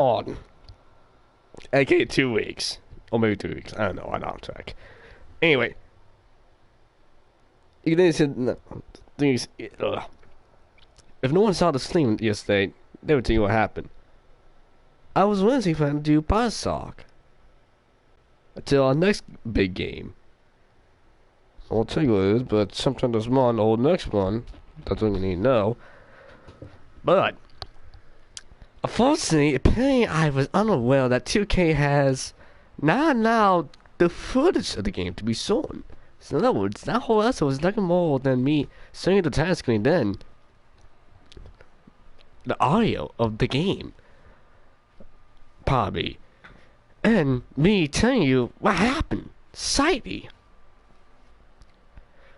on, aka 2 weeks, or maybe 3 weeks. I don't know. I'm off track. Anyway, you didn't things. If no one saw the stream yesterday, they would tell you what happened. I was Wednesday planning to do Bioshock until our next big game. I'll tell you what it is, but sometime this month or next month, that's what you need to know. But unfortunately, apparently I was unaware that 2K has now the footage of the game to be shown. So in other words, that whole episode was nothing more than me showing the time screen, then the audio of the game, probably, and me telling you what happened, slightly.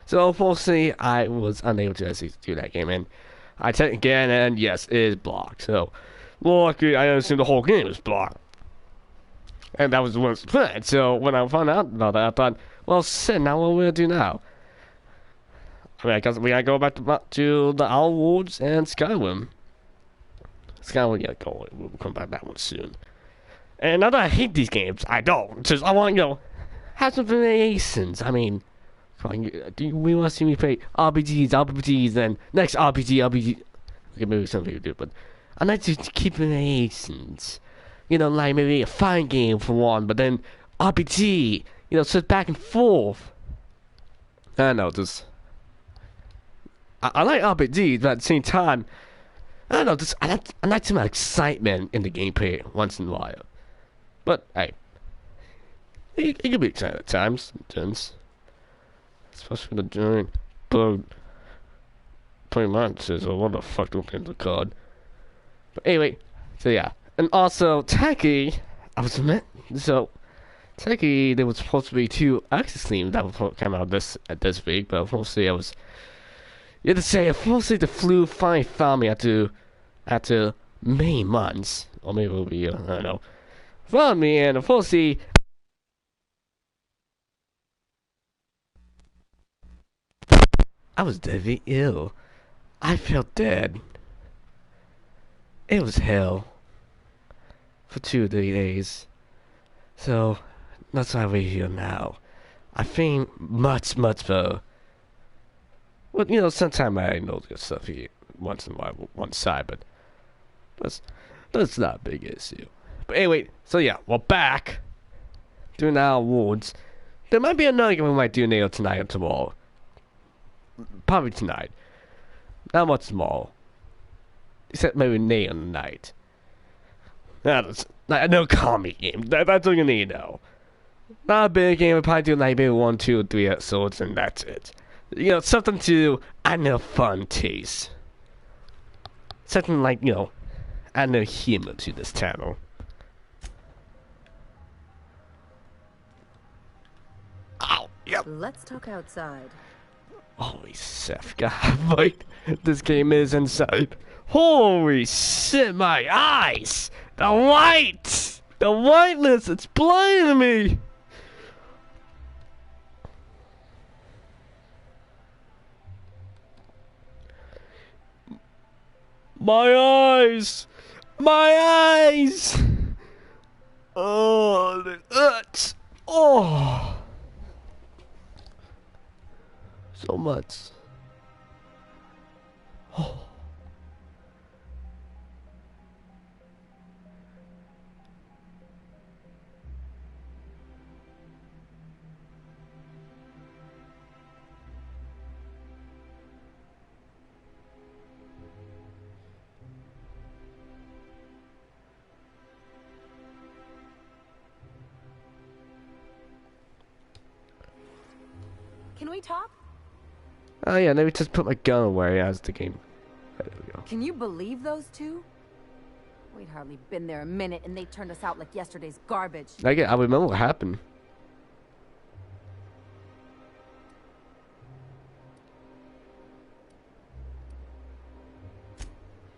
So unfortunately, I was unable to actually do that game, and I checked again, and yes, it is blocked. So, luckily, I assumed the whole game was blocked, and that was the worst plan. So when I found out about that, I thought, well, shit, now what will we do now? I mean, I guess we gotta go back to the Outer Worlds and Skyrim. Skyrim, yeah, we'll come back to that one soon. And not that I hate these games, I don't. Just I want, have some variations. I mean, do we want to see me play RPGs, then next RPG. Okay, maybe some people do, but I like to keep variations. Like maybe a fine game for one, but then RPG, switch back and forth. I don't know, just I like RPGs, but at the same time, I don't know, just I like some excitement in the gameplay once in a while. But hey, it can be exciting at times, especially the giant bug playing monsters or what the fuck those things are called. But anyway, so yeah. And also, technically, there was supposed to be 2 access themes that would come out this week, but unfortunately unfortunately the flu finally found me after many months, or maybe it'll be, I don't know, found me, and unfortunately, I was deadly ill. I felt dead. It was hell for 2 or 3 days. So that's why we're here now. I feel much better. Well, sometimes I know this stuff here once in a while, one side, but that's not a big issue. But anyway, so yeah, we're back doing our awards. There might be another game we might do later tonight or tomorrow. Probably tonight. Not much tomorrow. Except maybe later in the night. No comic game. That's all you need to know. Not a big game. We'll probably do like maybe 1, 2, or 3 episodes, and that's it. Something to add a fun taste. Something like, add a humor to this channel. Ow, yep. Let's talk outside. Holy shit, God, wait, this game is inside. Holy shit, my eyes! The whiteness, it's blinding me! My eyes! Oh, it hurts! Oh! So much. Oh. Can we talk? Oh yeah, let me just put my gun away as the game. There we go. Can you believe those 2? We'd hardly been there a minute and they turned us out like yesterday's garbage. I remember what happened.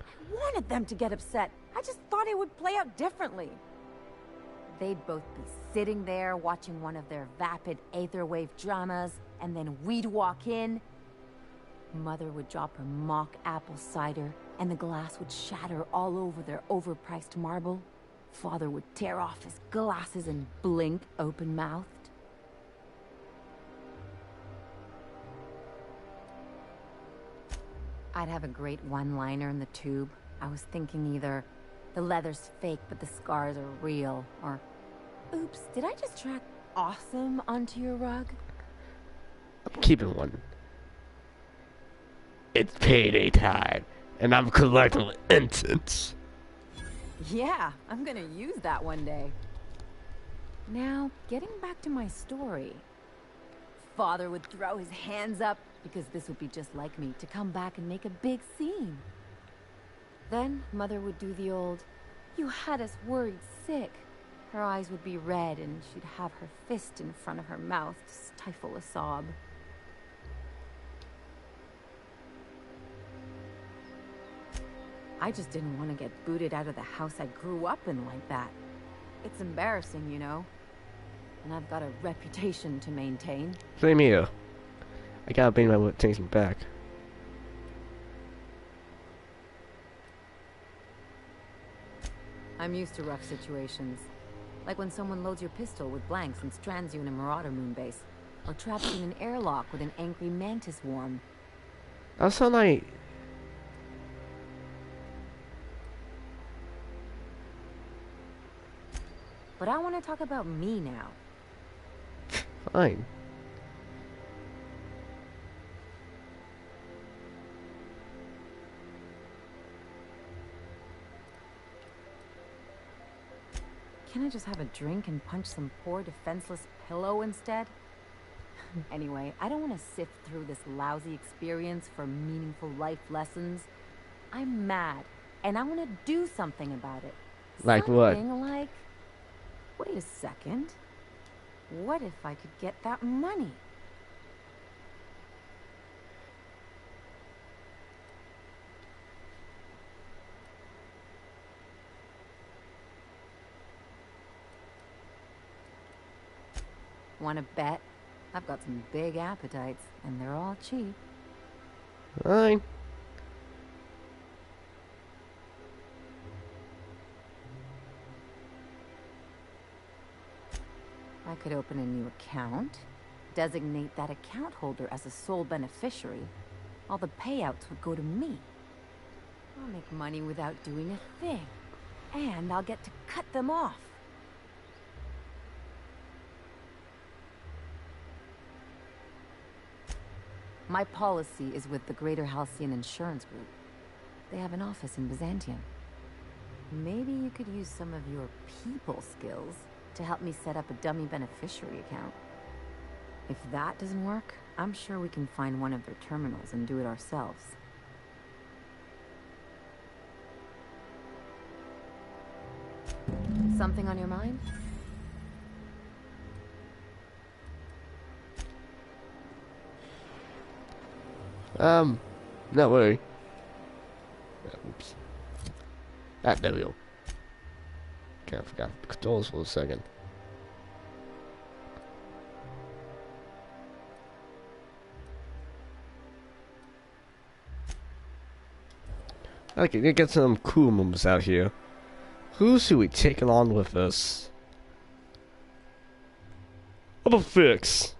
I wanted them to get upset. I just thought it would play out differently. They'd both be sitting there watching one of their vapid aetherwave dramas, and then we'd walk in. Mother would drop her mock apple cider, and the glass would shatter all over their overpriced marble. Father would tear off his glasses and blink open-mouthed. I'd have a great one-liner in the tube. I was thinking either, the leather's fake but the scars are real, or, oops, did I just track awesome onto your rug? I'm keeping one. It's payday time, and I'm collecting incense. Yeah, I'm gonna use that one day. Now, getting back to my story. Father would throw his hands up, because this would be just like me, to come back and make a big scene. Then, Mother would do the old, "You had us worried sick." Her eyes would be red, and she'd have her fist in front of her mouth to stifle a sob. I just didn't want to get booted out of the house I grew up in like that. It's embarrassing, you know? And I've got a reputation to maintain. Same here. I gotta bring my reputation back. I'm used to rough situations. Like when someone loads your pistol with blanks and strands you in a Marauder moonbase. Or traps you in an airlock with an angry mantis worm. That sound like... But I want to talk about me now. Fine. Can I just have a drink and punch some poor defenseless pillow instead? Anyway, I don't want to sift through this lousy experience for meaningful life lessons. I'm mad, and I want to do something about it. Like what? Something like... Wait a second. What if I could get that money? Want to bet? I've got some big appetites, and they're all cheap. Fine. I could open a new account, designate that account holder as a sole beneficiary. All the payouts would go to me. I'll make money without doing a thing. And I'll get to cut them off. My policy is with the Greater Halcyon Insurance Group. They have an office in Byzantium. Maybe you could use some of your people skills to help me set up a dummy beneficiary account. If that doesn't work, I'm sure we can find one of their terminals and do it ourselves. Something on your mind? Not worry. Oops. Ah, there we go. Okay, I forgot the controls for a second. Okay, let's get some cool moments out here. Who should we take along with us? What a fix!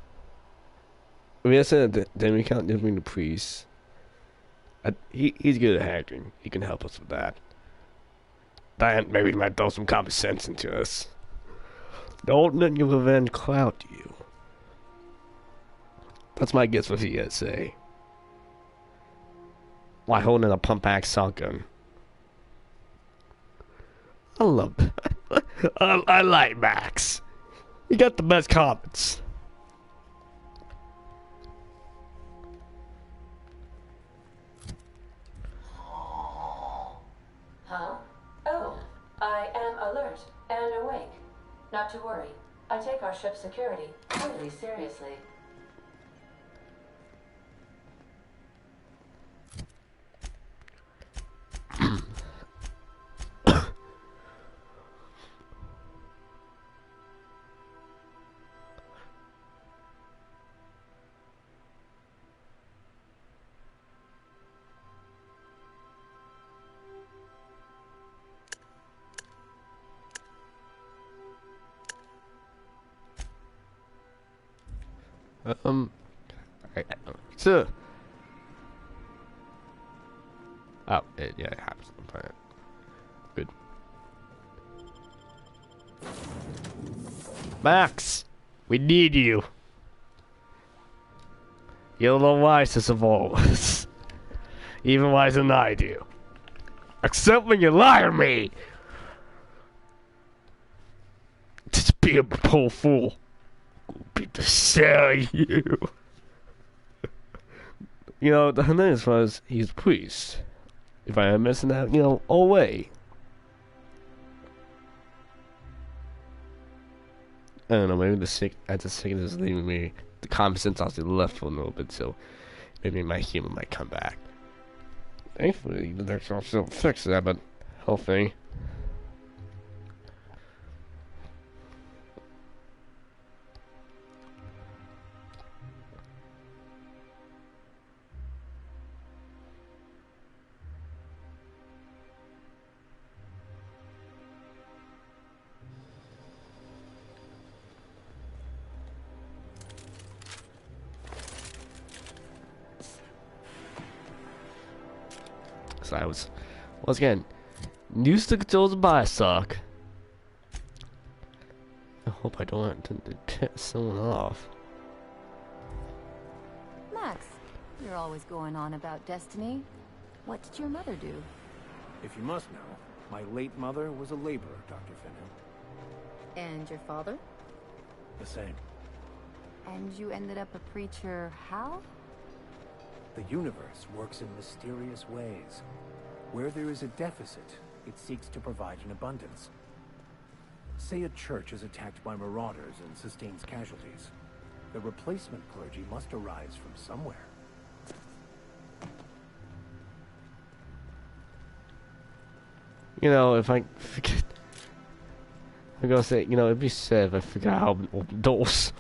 We have said then we can't bring the priest. He's good at hacking. He can help us with that. Then maybe he might throw some common sense into us. Don't let your revenge cloud you. That's my guess what he had to say. Why holding a pump axe shotgun? I love that. I like Max. He got the best comments. Huh? Oh, I am alert and awake. Not to worry. I take our ship's security really seriously. So. Oh, yeah, it happens on the planet. Good. Max, we need you. You're the wisest of all of us. Even wiser than I do. Except when you lie to me. Just be a poor fool. Be to sell you. You know, the thing was, he's a priest. If I am missing out, you know, away. I don't know, maybe the sickness is leaving me. The common sense also left for a little bit, so maybe my humor might come back. Thankfully, they're still fix that, but whole thing. So I was, once again, used to control the bioshock. I hope I don't have to piss someone off. Max, you're always going on about destiny. What did your mother do? If you must know, my late mother was a laborer, Dr. Finnan. And your father? The same. And you ended up a preacher how? The universe works in mysterious ways. Where there is a deficit, it seeks to provide an abundance. Say a church is attacked by marauders and sustains casualties. The replacement clergy must arise from somewhere. You know, if I forget, I'm gonna say, you know, it'd be sad if I forgot how to open doors.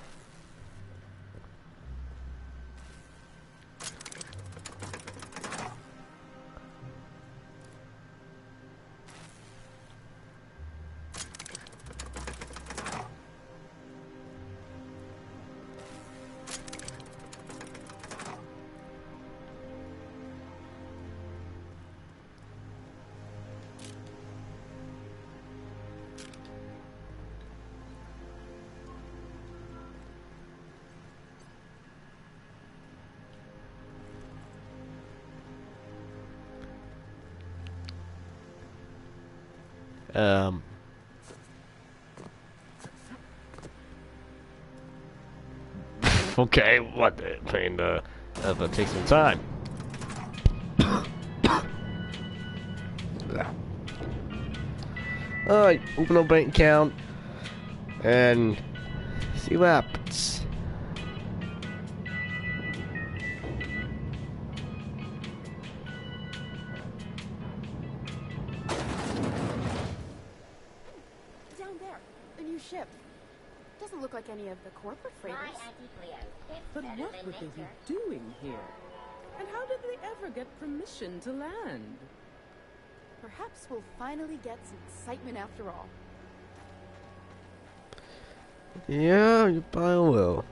Okay, what? I mean, that'll take some time. Alright, open up bank account and see what happens. Down there, the new ship. Doesn't look like any of the corporate freighters. But what would they be doing here? And how did they ever get permission to land? Perhaps we'll finally get some excitement after all. Yeah, you probably will.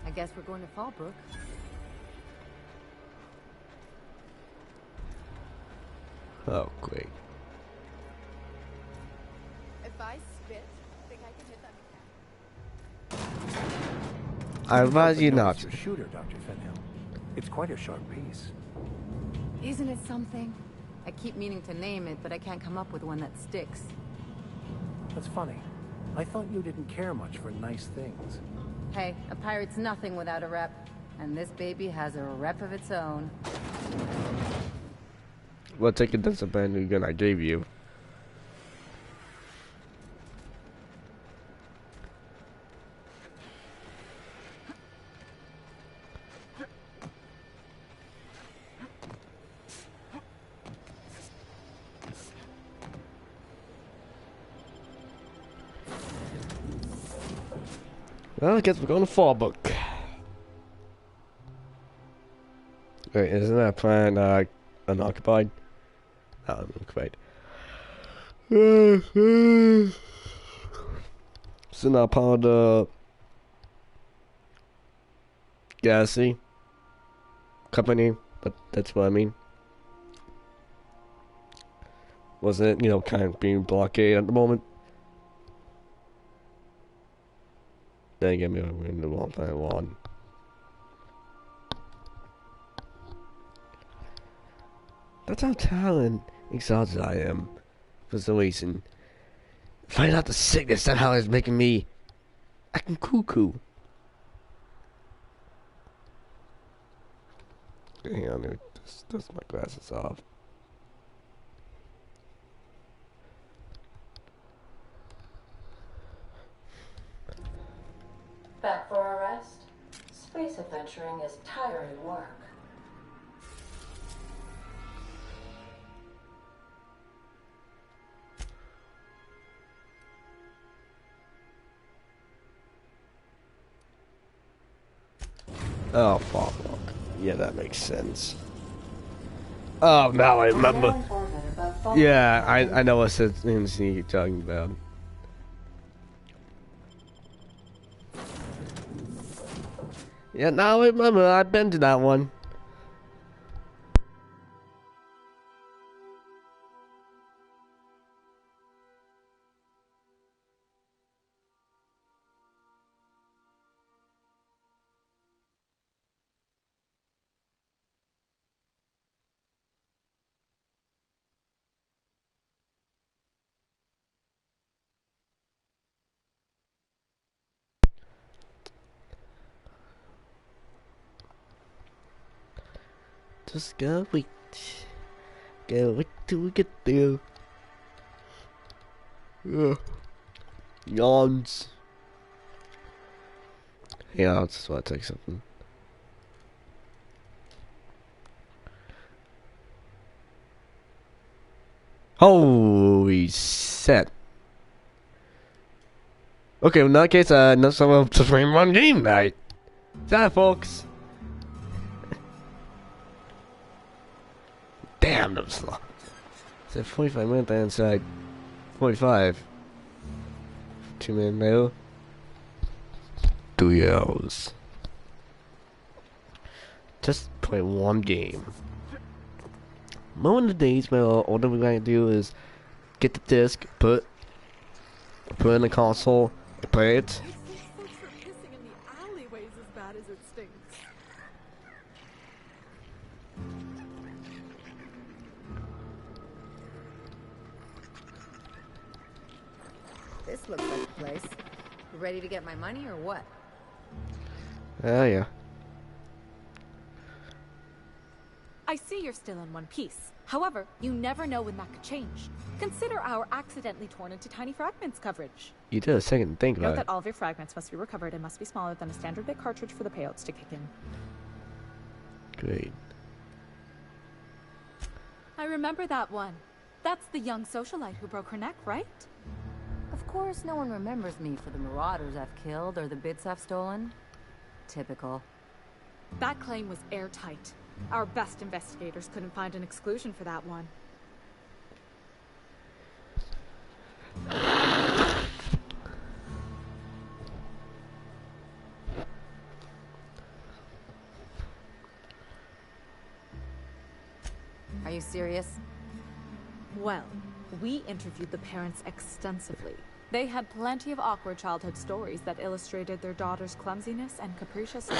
I guess we're going to Fallbrook. Oh, great. If I spit, think I can hit that? I advise you not to. Your shooter, Dr. Finnan. It's quite a sharp piece. Isn't it something? I keep meaning to name it, but I can't come up with one that sticks. That's funny. I thought you didn't care much for nice things. Hey, a pirate's nothing without a rep. And this baby has a rep of its own. Well, take it, that's a brand new gun I gave you. Well, I guess we're going to fall book. Wait, isn't that planet unoccupied? Not unoccupied. It's not part of the Galaxy company, but that's what I mean. Wasn't it, you know, kind of being blockaded at the moment? Then again, maybe we're in the wrong planet one. That's how talented, exhausted I am. For some reason. Finding out the sickness somehow is making me acting cuckoo. Hang on, let me just dust my glasses off. Back for a rest? Space adventuring is tiring work. Oh, fuck. Yeah, that makes sense. Oh, now I remember. Yeah, I know what things you're talking about. Yeah, now I remember. I've been to that one. Just gotta wait. Gotta wait till we get there. Yeah. Yawns. Yeah, I just want to take something. Holy shit. Okay, well, in that case, no someone to frame one game night. That, folks. Damn, that was slow. Is it 45 minutes inside? 45. 2 minutes later. 3 hours. Just play one game. One of the days, all that we're gonna do is get the disc, put it in the console, and play it. Folks are pissing in the alleyways as bad as it stinks. This looks like the place. Ready to get my money or what? Oh yeah. I see you're still in one piece. However, you never know when that could change. Consider our accidentally torn into tiny fragments coverage. You did a second to think Note about that it. all of your fragments must be recovered and must be smaller than a standard bit cartridge for the payouts to kick in. Great. I remember that one. That's the young socialite who broke her neck, right? Of course, no one remembers me for the marauders I've killed or the bits I've stolen. Typical. That claim was airtight. Our best investigators couldn't find an exclusion for that one. Are you serious? Well, we interviewed the parents extensively. They had plenty of awkward childhood stories that illustrated their daughter's clumsiness and capriciousness.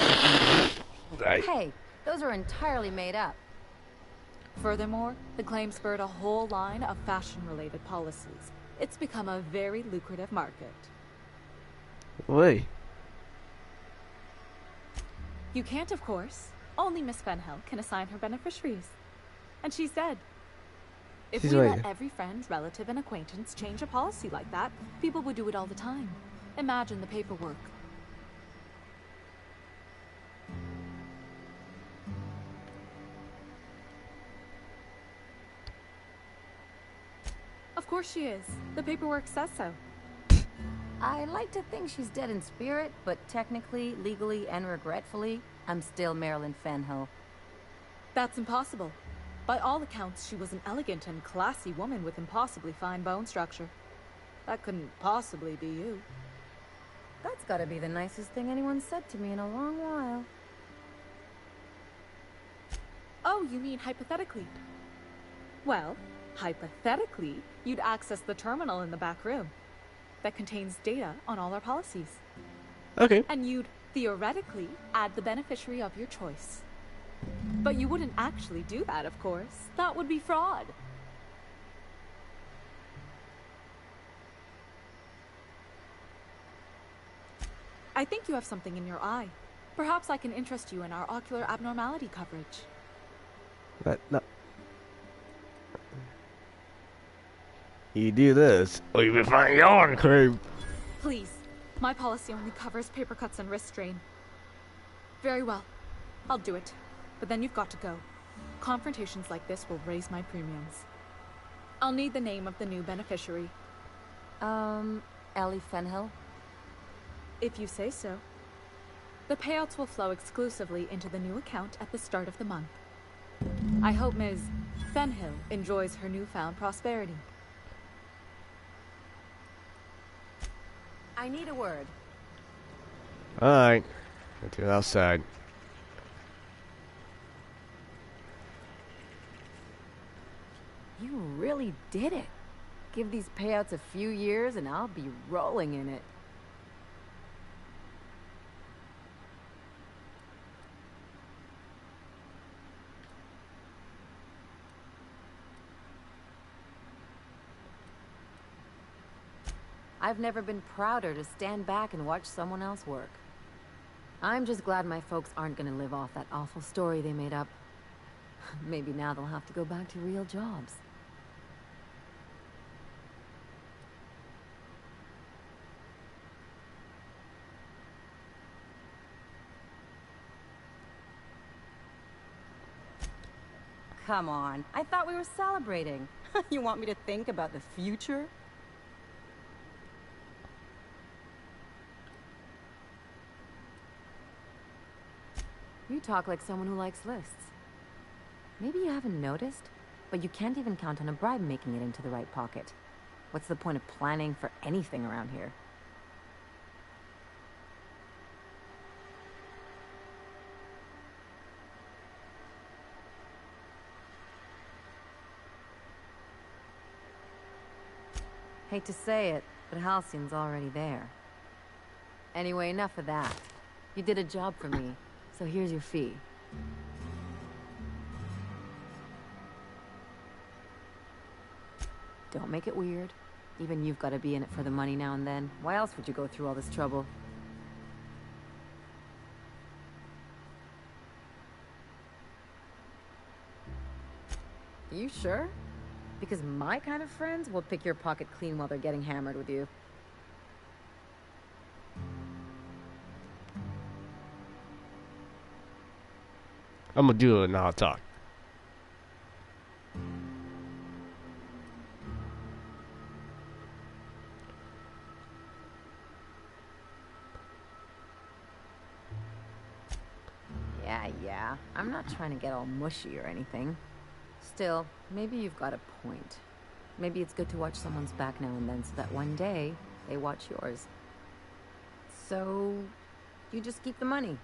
Right. Hey, those are entirely made up. Furthermore, the claim spurred a whole line of fashion-related policies. It's become a very lucrative market. Wait. You can't, of course. Only Miss Fenhill can assign her beneficiaries. And she said, if She's we right. let every friend, relative, and acquaintance change a policy like that, people would do it all the time. Imagine the paperwork. Of course she is. The paperwork says so. I like to think she's dead in spirit, but technically, legally, and regretfully, I'm still Marilyn Fenhill. That's impossible. By all accounts, she was an elegant and classy woman with impossibly fine bone structure. That couldn't possibly be you. That's gotta be the nicest thing anyone's said to me in a long while. Oh, you mean hypothetically? Well, hypothetically, you'd access the terminal in the back room that contains data on all our policies. Okay. And you'd theoretically add the beneficiary of your choice. But you wouldn't actually do that, of course. That would be fraud. I think you have something in your eye. Perhaps I can interest you in our ocular abnormality coverage. But no. You do this, or you will find your own cream. Please. My policy only covers paper cuts and wrist strain. Very well. I'll do it. But then you've got to go. Confrontations like this will raise my premiums. I'll need the name of the new beneficiary. Ellie Fenhill? If you say so. The payouts will flow exclusively into the new account at the start of the month. I hope Ms. Fenhill enjoys her newfound prosperity. I need a word. Alright. Get to the outside. You really did it. Give these payouts a few years and I'll be rolling in it. I've never been prouder to stand back and watch someone else work. I'm just glad my folks aren't gonna live off that awful story they made up. Maybe now they'll have to go back to real jobs. Come on, I thought we were celebrating. You want me to think about the future? You talk like someone who likes lists. Maybe you haven't noticed, but you can't even count on a bribe making it into the right pocket. What's the point of planning for anything around here? Hate to say it, but Halcyon's already there. Anyway, enough of that. You did a job for me, so here's your fee. Don't make it weird. Even you've got to be in it for the money now and then. Why else would you go through all this trouble? You sure? Because my kind of friends will pick your pocket clean while they're getting hammered with you. I'm gonna do it and I'll talk. Yeah. I'm not trying to get all mushy or anything. Still, maybe you've got a point. Maybe it's good to watch someone's back now and then so that one day they watch yours. So, you just keep the money.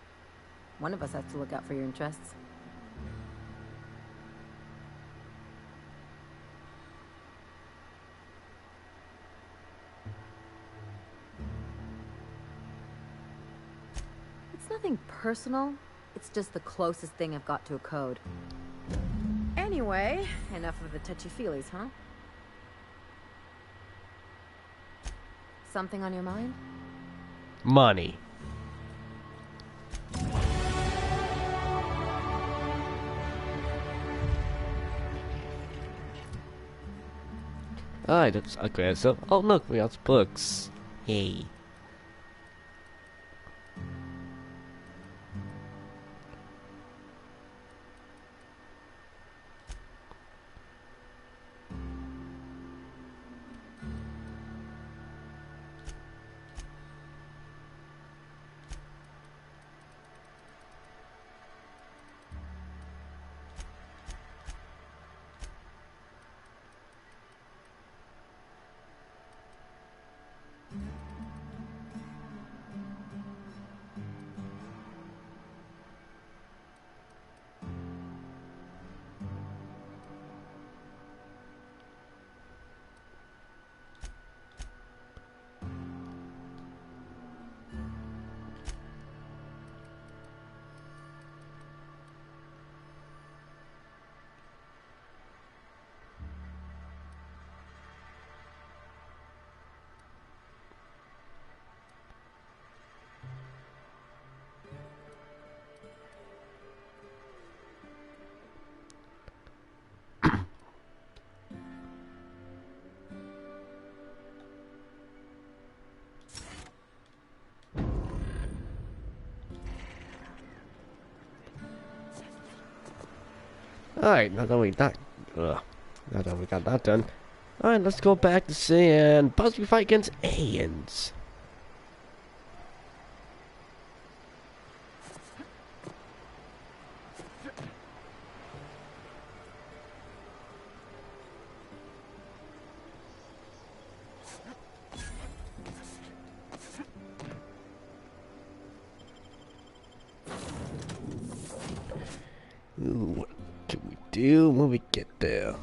One of us has to look out for your interests. It's nothing personal. It's just the closest thing I've got to a code. Anyway, enough of the touchy-feelies, huh? Something on your mind? Money. Alright, that's okay. So, oh look, we got books. Hey. Alright, now that we got that done. Alright, let's go back to sea and possibly fight against aliens. Ooh, what can we do when we get there?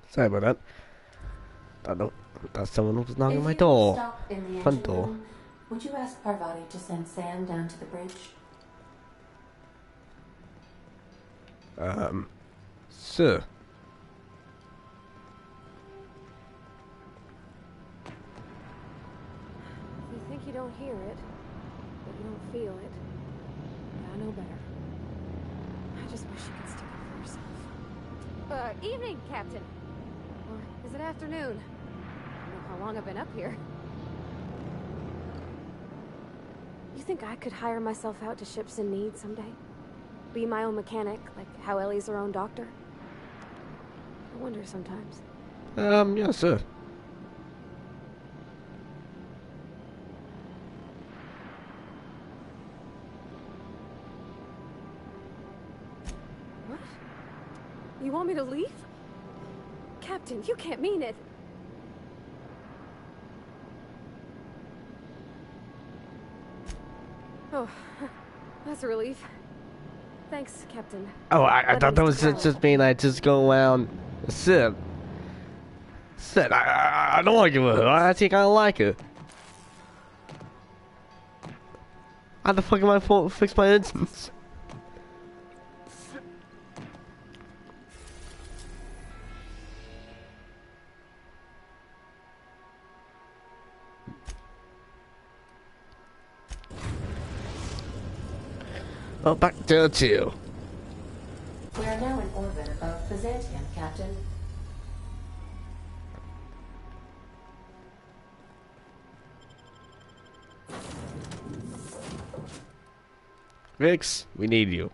Sorry about that. I don't. Thought someone was knocking on my door. Stop in the Front engine door. room, would you ask Parvati to send Sam down to the bridge? Sir. You think you don't hear it, but you don't feel it. I know better. I just wish you could stick up for yourself. Evening, Captain. Or is it afternoon? I don't know how long I've been up here. You think I could hire myself out to ships in need someday? Be my own mechanic, like how Ellie's her own doctor? I wonder sometimes. Yeah, sir. What? You want me to leave? Captain, you can't mean it. Oh, that's a relief. Thanks, Captain. Oh, I thought that was just mean I just go around. Sid. I don't like it with her. I actually kind of like her. How the fuck am I supposed to fix my engines? Oh, back to 2. We are now in orbit above Byzantium, Captain. Vix, we need you.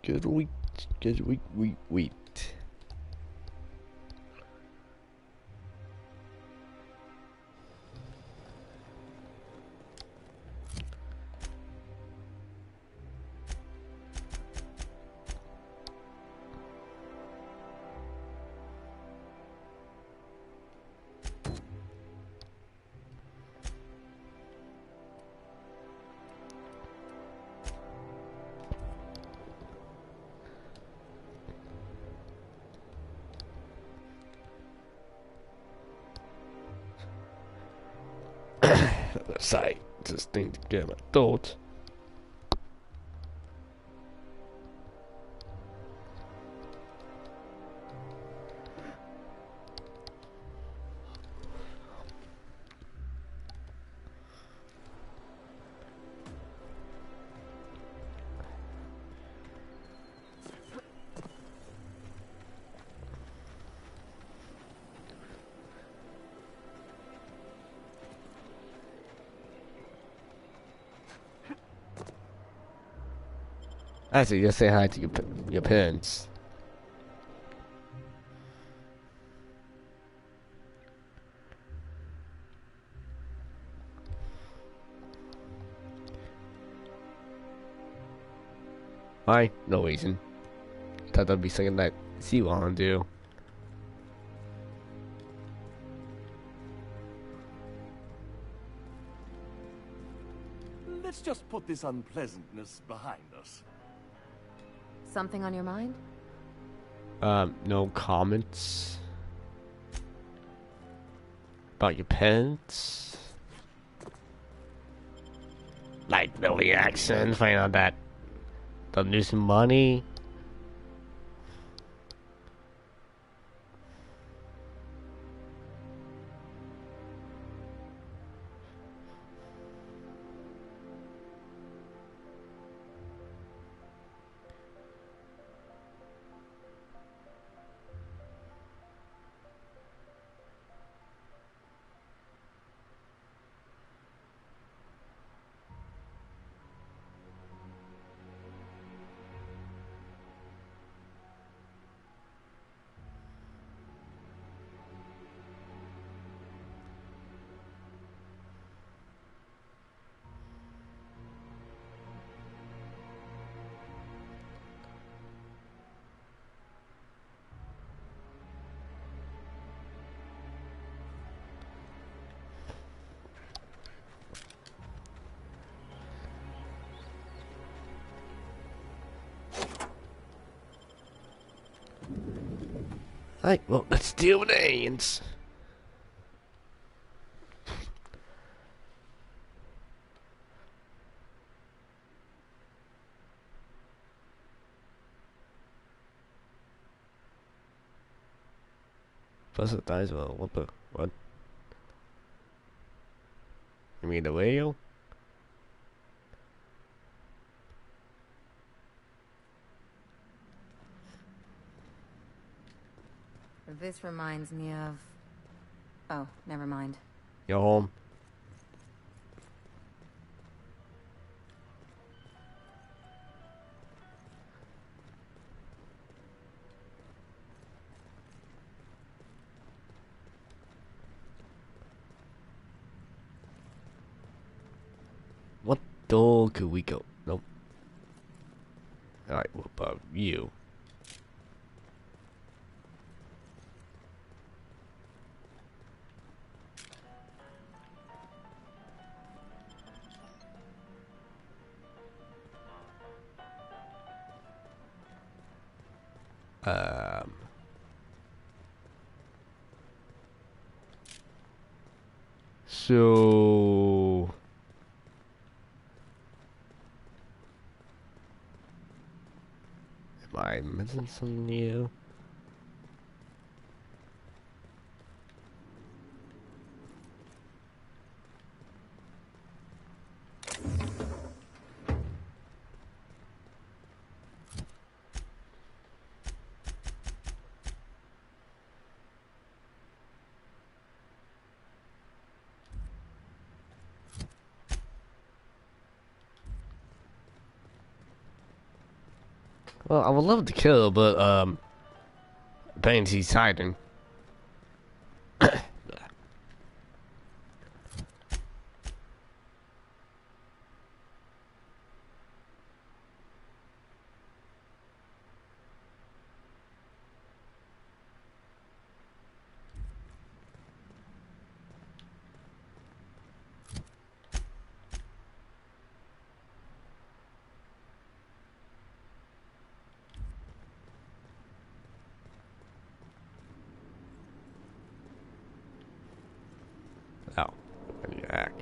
Good wheat. Good wheat, wheat, wheat. Sorry, just need to get my thoughts. Actually, just say hi to your parents. Why? No reason. Thought that'd be something that you want to do. Let's just put this unpleasantness behind us. Something on your mind? No comments about your parents. Like no reaction, find out that they're losing money. Alright, well, let's deal with the aliens. Plus it dies well. What the? What? You mean the whale? This reminds me of... Oh, never mind. You're home. What door could we go? Nope. Alright, what about you? So am I missing something new? Well, I would love to kill, but Baines, he's hiding. Oh, I need to hack.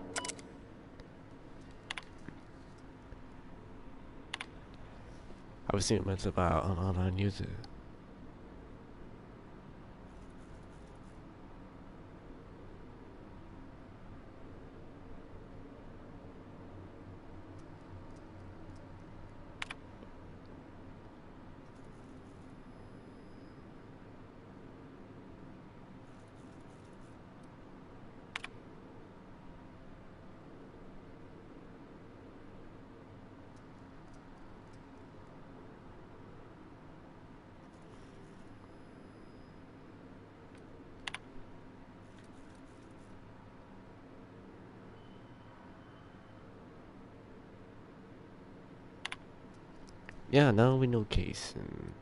I was thinking much about an online user. Yeah, now we know case. And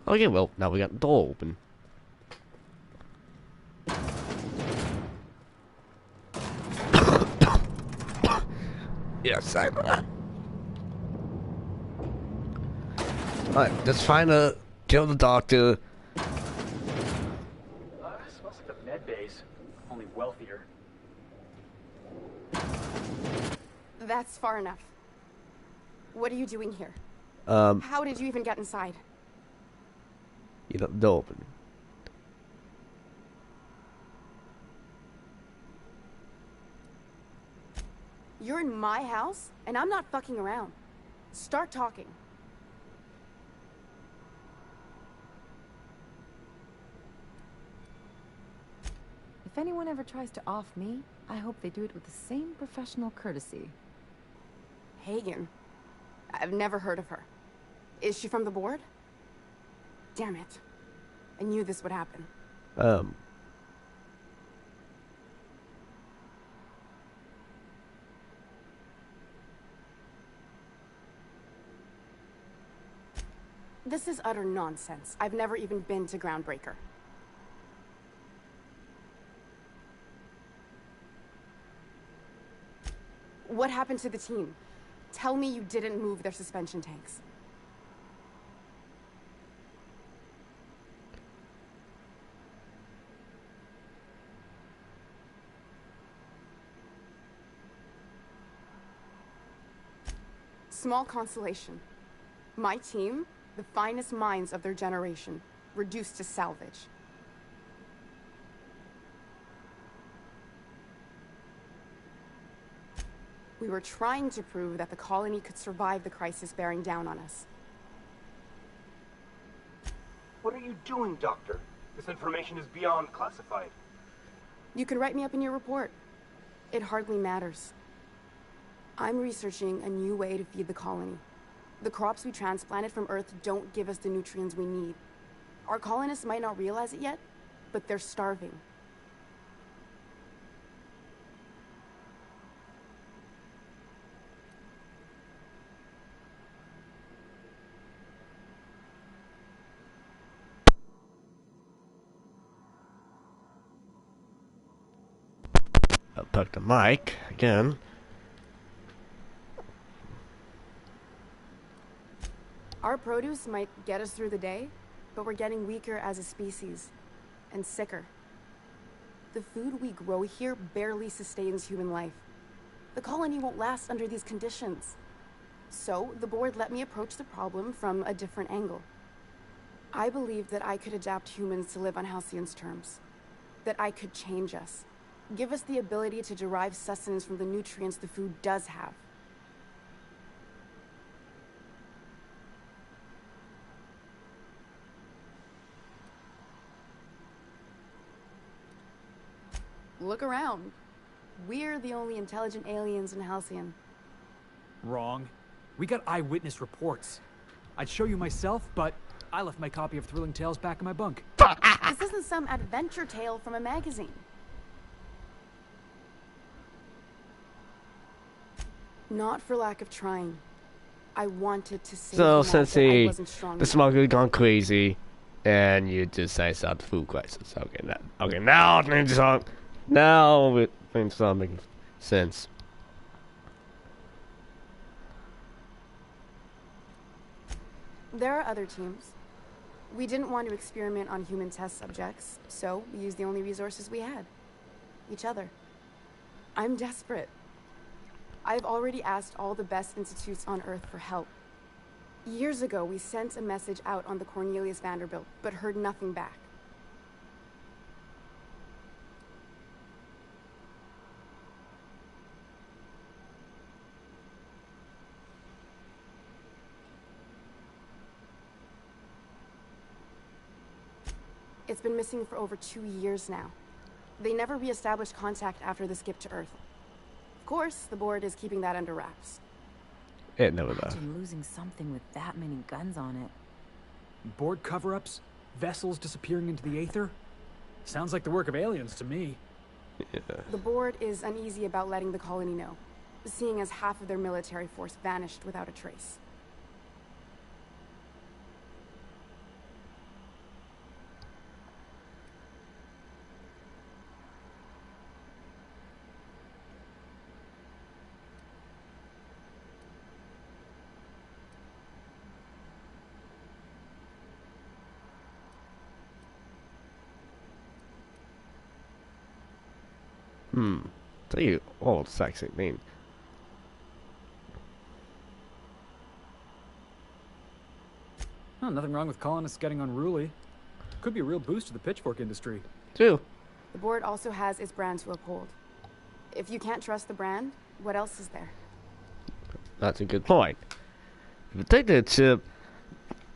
okay, well, now we got the door open. Yes, I know. Alright, let's find kill the doctor. This smells like the med base, only wealthier. That's far enough. What are you doing here? How did you even get inside? You know, the door open. You're in my house, and I'm not fucking around. Start talking. If anyone ever tries to off me, I hope they do it with the same professional courtesy. Hagen. I've never heard of her. Is she from the board? Damn it. I knew this would happen. This is utter nonsense. I've never even been to Groundbreaker. What happened to the team? Tell me you didn't move their suspension tanks. Small consolation. My team, the finest minds of their generation, reduced to salvage. We were trying to prove that the colony could survive the crisis bearing down on us. What are you doing, Doctor? This information is beyond classified. You can write me up in your report. It hardly matters. I'm researching a new way to feed the colony. The crops we transplanted from Earth don't give us the nutrients we need. Our colonists might not realize it yet, but they're starving. I'll tuck the mic again. Our produce might get us through the day, but we're getting weaker as a species, and sicker. The food we grow here barely sustains human life. The colony won't last under these conditions. So, the board let me approach the problem from a different angle. I believed that I could adapt humans to live on Halcyon's terms. That I could change us. Give us the ability to derive sustenance from the nutrients the food does have. Look around. We're the only intelligent aliens in Halcyon. Wrong. We got eyewitness reports. I'd show you myself, but I left my copy of Thrilling Tales back in my bunk. This isn't some adventure tale from a magazine. Not for lack of trying. I wanted to save So them since all, but I the wasn't strong enough. smuggler gone crazy, and you decide to stop the food crisis. Now things are making sense. There are other teams. We didn't want to experiment on human test subjects, so we used the only resources we had. Each other. I'm desperate. I've already asked all the best institutes on Earth for help. Years ago, we sent a message out on the Cornelius Vanderbilt, but heard nothing back. It's been missing for over 2 years now. They never re-established contact after the skip to Earth. Of course, the board is keeping that under wraps. It never does. Imagine losing something with that many guns on it. Board cover-ups? Vessels disappearing into the aether? Sounds like the work of aliens to me. Yeah. The board is uneasy about letting the colony know, seeing as half of their military force vanished without a trace. Tell you old sexy name. Oh, nothing wrong with colonists getting unruly. Could be a real boost to the pitchfork industry. True. The board also has its brand to uphold. If you can't trust the brand, what else is there? That's a good point. If you take the chip,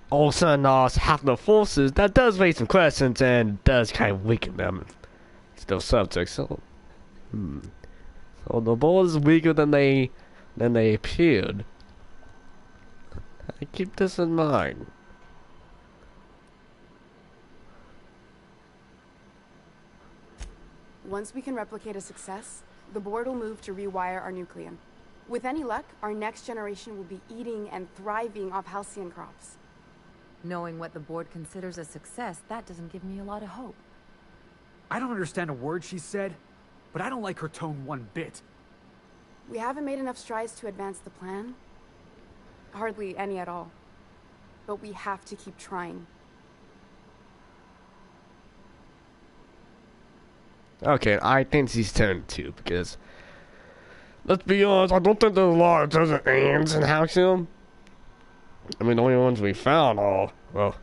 all of a sudden lost half the forces, that does raise some questions and does kind of weaken them. It's still subject, so so the board is weaker than they appeared. I keep this in mind. Once we can replicate a success, the board will move to rewire our nucleum. With any luck, our next generation will be eating and thriving off halcyon crops. Knowing what the board considers a success, that doesn't give me a lot of hope. I don't understand a word she said, but I don't like her tone one bit. We haven't made enough strides to advance the plan. Hardly any at all. But we have to keep trying. Okay, I think she's turned to, because let's be honest, I don't think there's a lot of desert ants in Halcyon. I mean, the only ones we found are, well,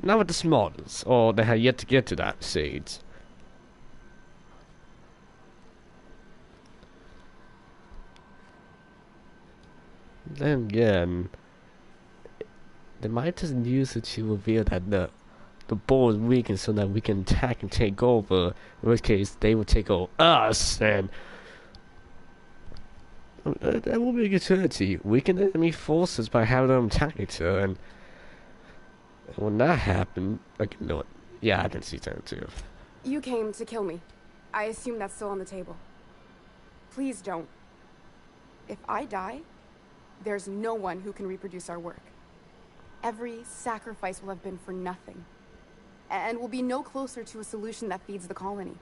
not with the smallest, or they have yet to get to that stage. Then again, they might just use it to reveal that the board is weakened so that we can attack and take over. In which case, they will take over us, and that will be a good strategy. Weaken enemy forces by having them attack each other, and when that happens, I can do it. Yeah, I can see that too. You came to kill me. I assume that's still on the table. Please don't. If I die, there's no one who can reproduce our work. Every sacrifice will have been for nothing. And we'll be no closer to a solution that feeds the colony.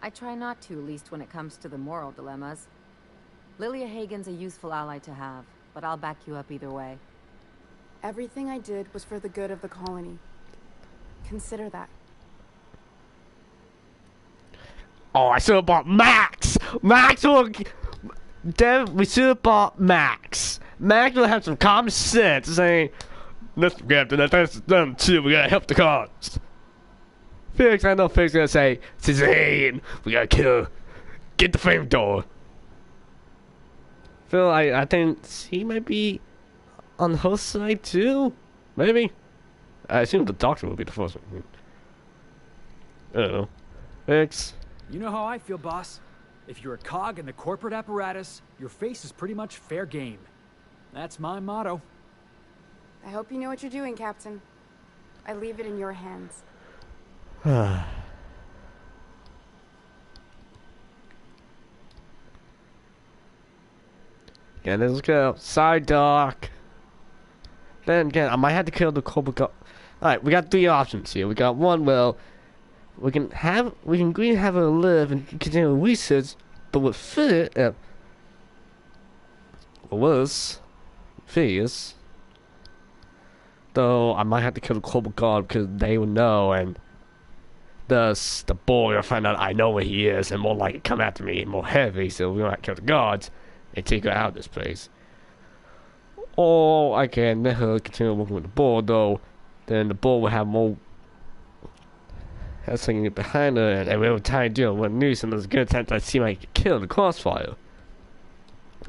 I try not to, at least when it comes to the moral dilemmas. Lilia Hagen's a useful ally to have, but I'll back you up either way. Everything I did was for the good of the colony. Consider that. Oh, I should have bought Max! Max will... Damn, we should have bought Max. Max will have some common sense saying, listen, Captain, that's done too, we gotta help the cause. Felix, I know Felix is gonna say, Suzanne, we gotta kill her. Get the frame door. Phil, I think he might be on her side too? Maybe? I assume the doctor will be the first one. I don't know. Felix? You know how I feel, boss. If you're a cog in the corporate apparatus, your face is pretty much fair game. That's my motto. I hope you know what you're doing, Captain. I leave it in your hands. Yeah, let's go. Side dock. Then again, I might have to kill the Cobra God. Alright, we got 3 options here. We got one, well, we can agree to have her live and continue research, but with fear, or worse, fears. Though I might have to kill the Cobra God because they will know, and thus the boy will find out I know where he is and more likely come after me more heavy, so we might kill the guards and take her out of this place. Or I can let her continue working with the board, though then the board will have more something behind her, and every time I do one news, and there's a good chance I see I can kill the crossfire.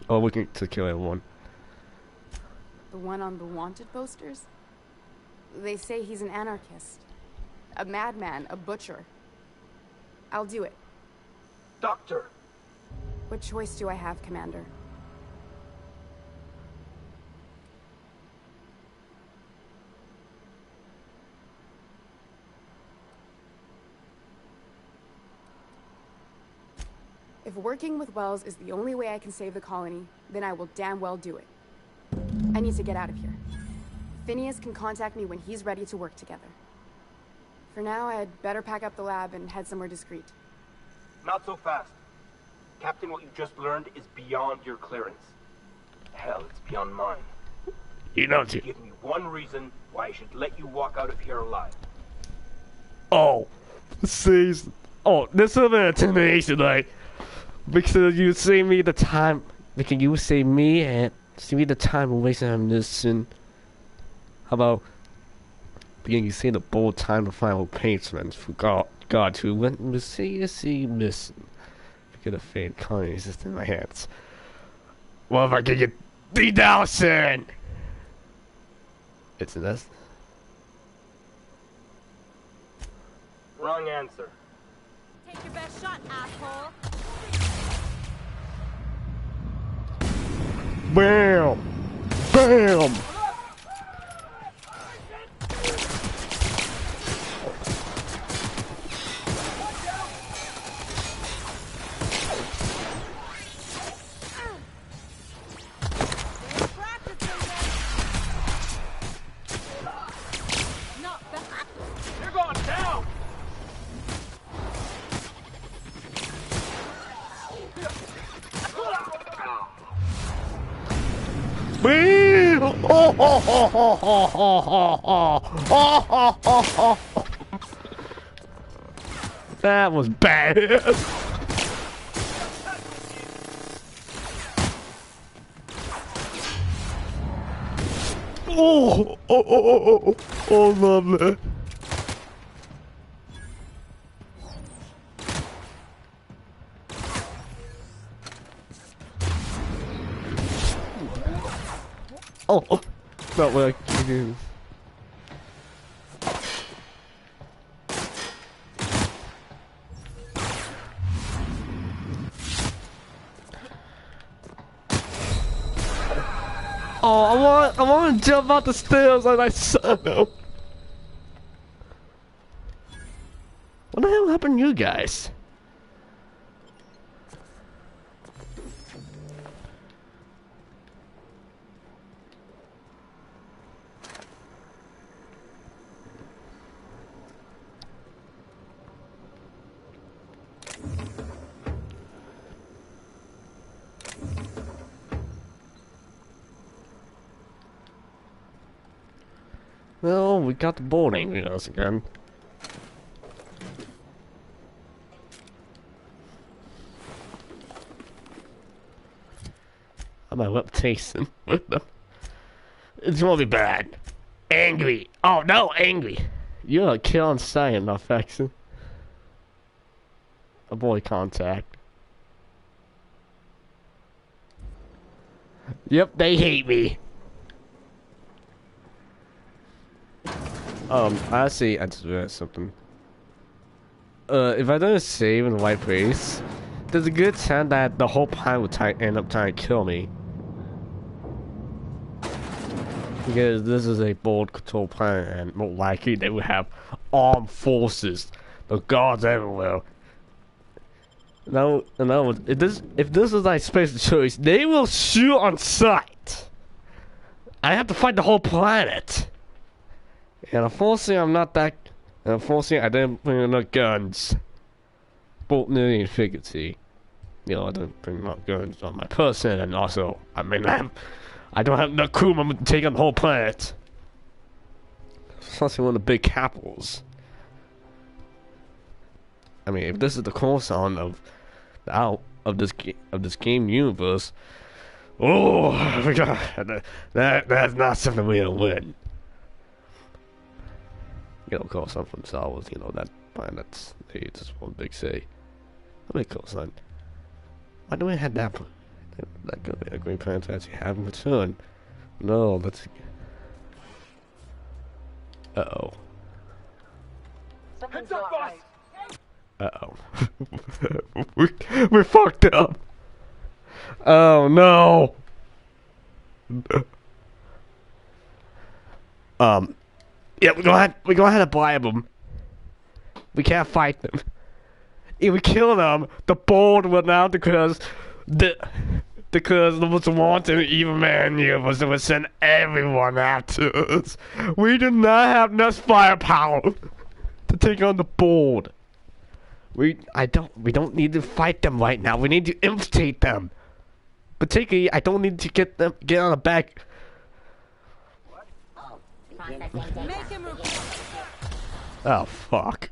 Or we can to kill everyone. The one on the wanted posters? They say he's an anarchist. A madman, a butcher. I'll do it. Doctor! What choice do I have, Commander? If working with Wells is the only way I can save the colony, then I will damn well do it. I need to get out of here. Phineas can contact me when he's ready to work together. For now, I'd better pack up the lab and head somewhere discreet. Not so fast. Captain, what you just learned is beyond your clearance. Hell, it's beyond mine. You know to give me one reason why I should let you walk out of here alive. Oh, see, oh, this is an intimidation, like, because you save me the time, because you save me and save me the time of wasting on this, and how about being you say the bold time to find out patrons for God who went mysteriously missing because of fate colony is in my hands. Well, if I can get $3,000, it's a nest. Wrong answer. Take your best shot, asshole. Bam! Bam! You're going down! That was bad. Oh, lovely. Oh, not what I can do. Oh, I want to jump out the stairs like I saw them. What the hell happened to you guys? Well, we got the boarding with us again. My reputation with them. It's gonna be bad. Angry. Oh no, angry. You're a kill on sight, affection. Avoid contact. Yep, they hate me. I just realized something. If I don't save in the right place, there's a good chance that the whole planet will end up trying to kill me. Because this is a board control planet, and more likely they will have armed forces, the guards everywhere. Now, if this is like space choice, they will shoot on sight. I have to fight the whole planet, and unfortunately, I'm not that. And unfortunately, I didn't bring enough guns. Both nearly infinity. You know, I didn't bring enough guns on my person, and also, I don't have enough crew to take on the whole planet. Especially one of the big capitals. I mean, if this is the core sound of this game universe, oh my god, that's not something we'll win. You know, call something from Star Wars. You know that planet's just one big city. How many call sign? Why do we have that? That could be a great plan to actually have him return. No, let's. Uh-oh. Heads up, boss! Uh-oh. We're fucked up. Oh no. Yeah, we go ahead and bribe them. We can't fight them. If we kill them, the board will now because the most wanted evil man universe would send everyone after us. We do not have enough firepower to take on the board. We don't need to fight them right now. We need to infiltrate them. Particularly, I don't need to get on the back. Oh fuck.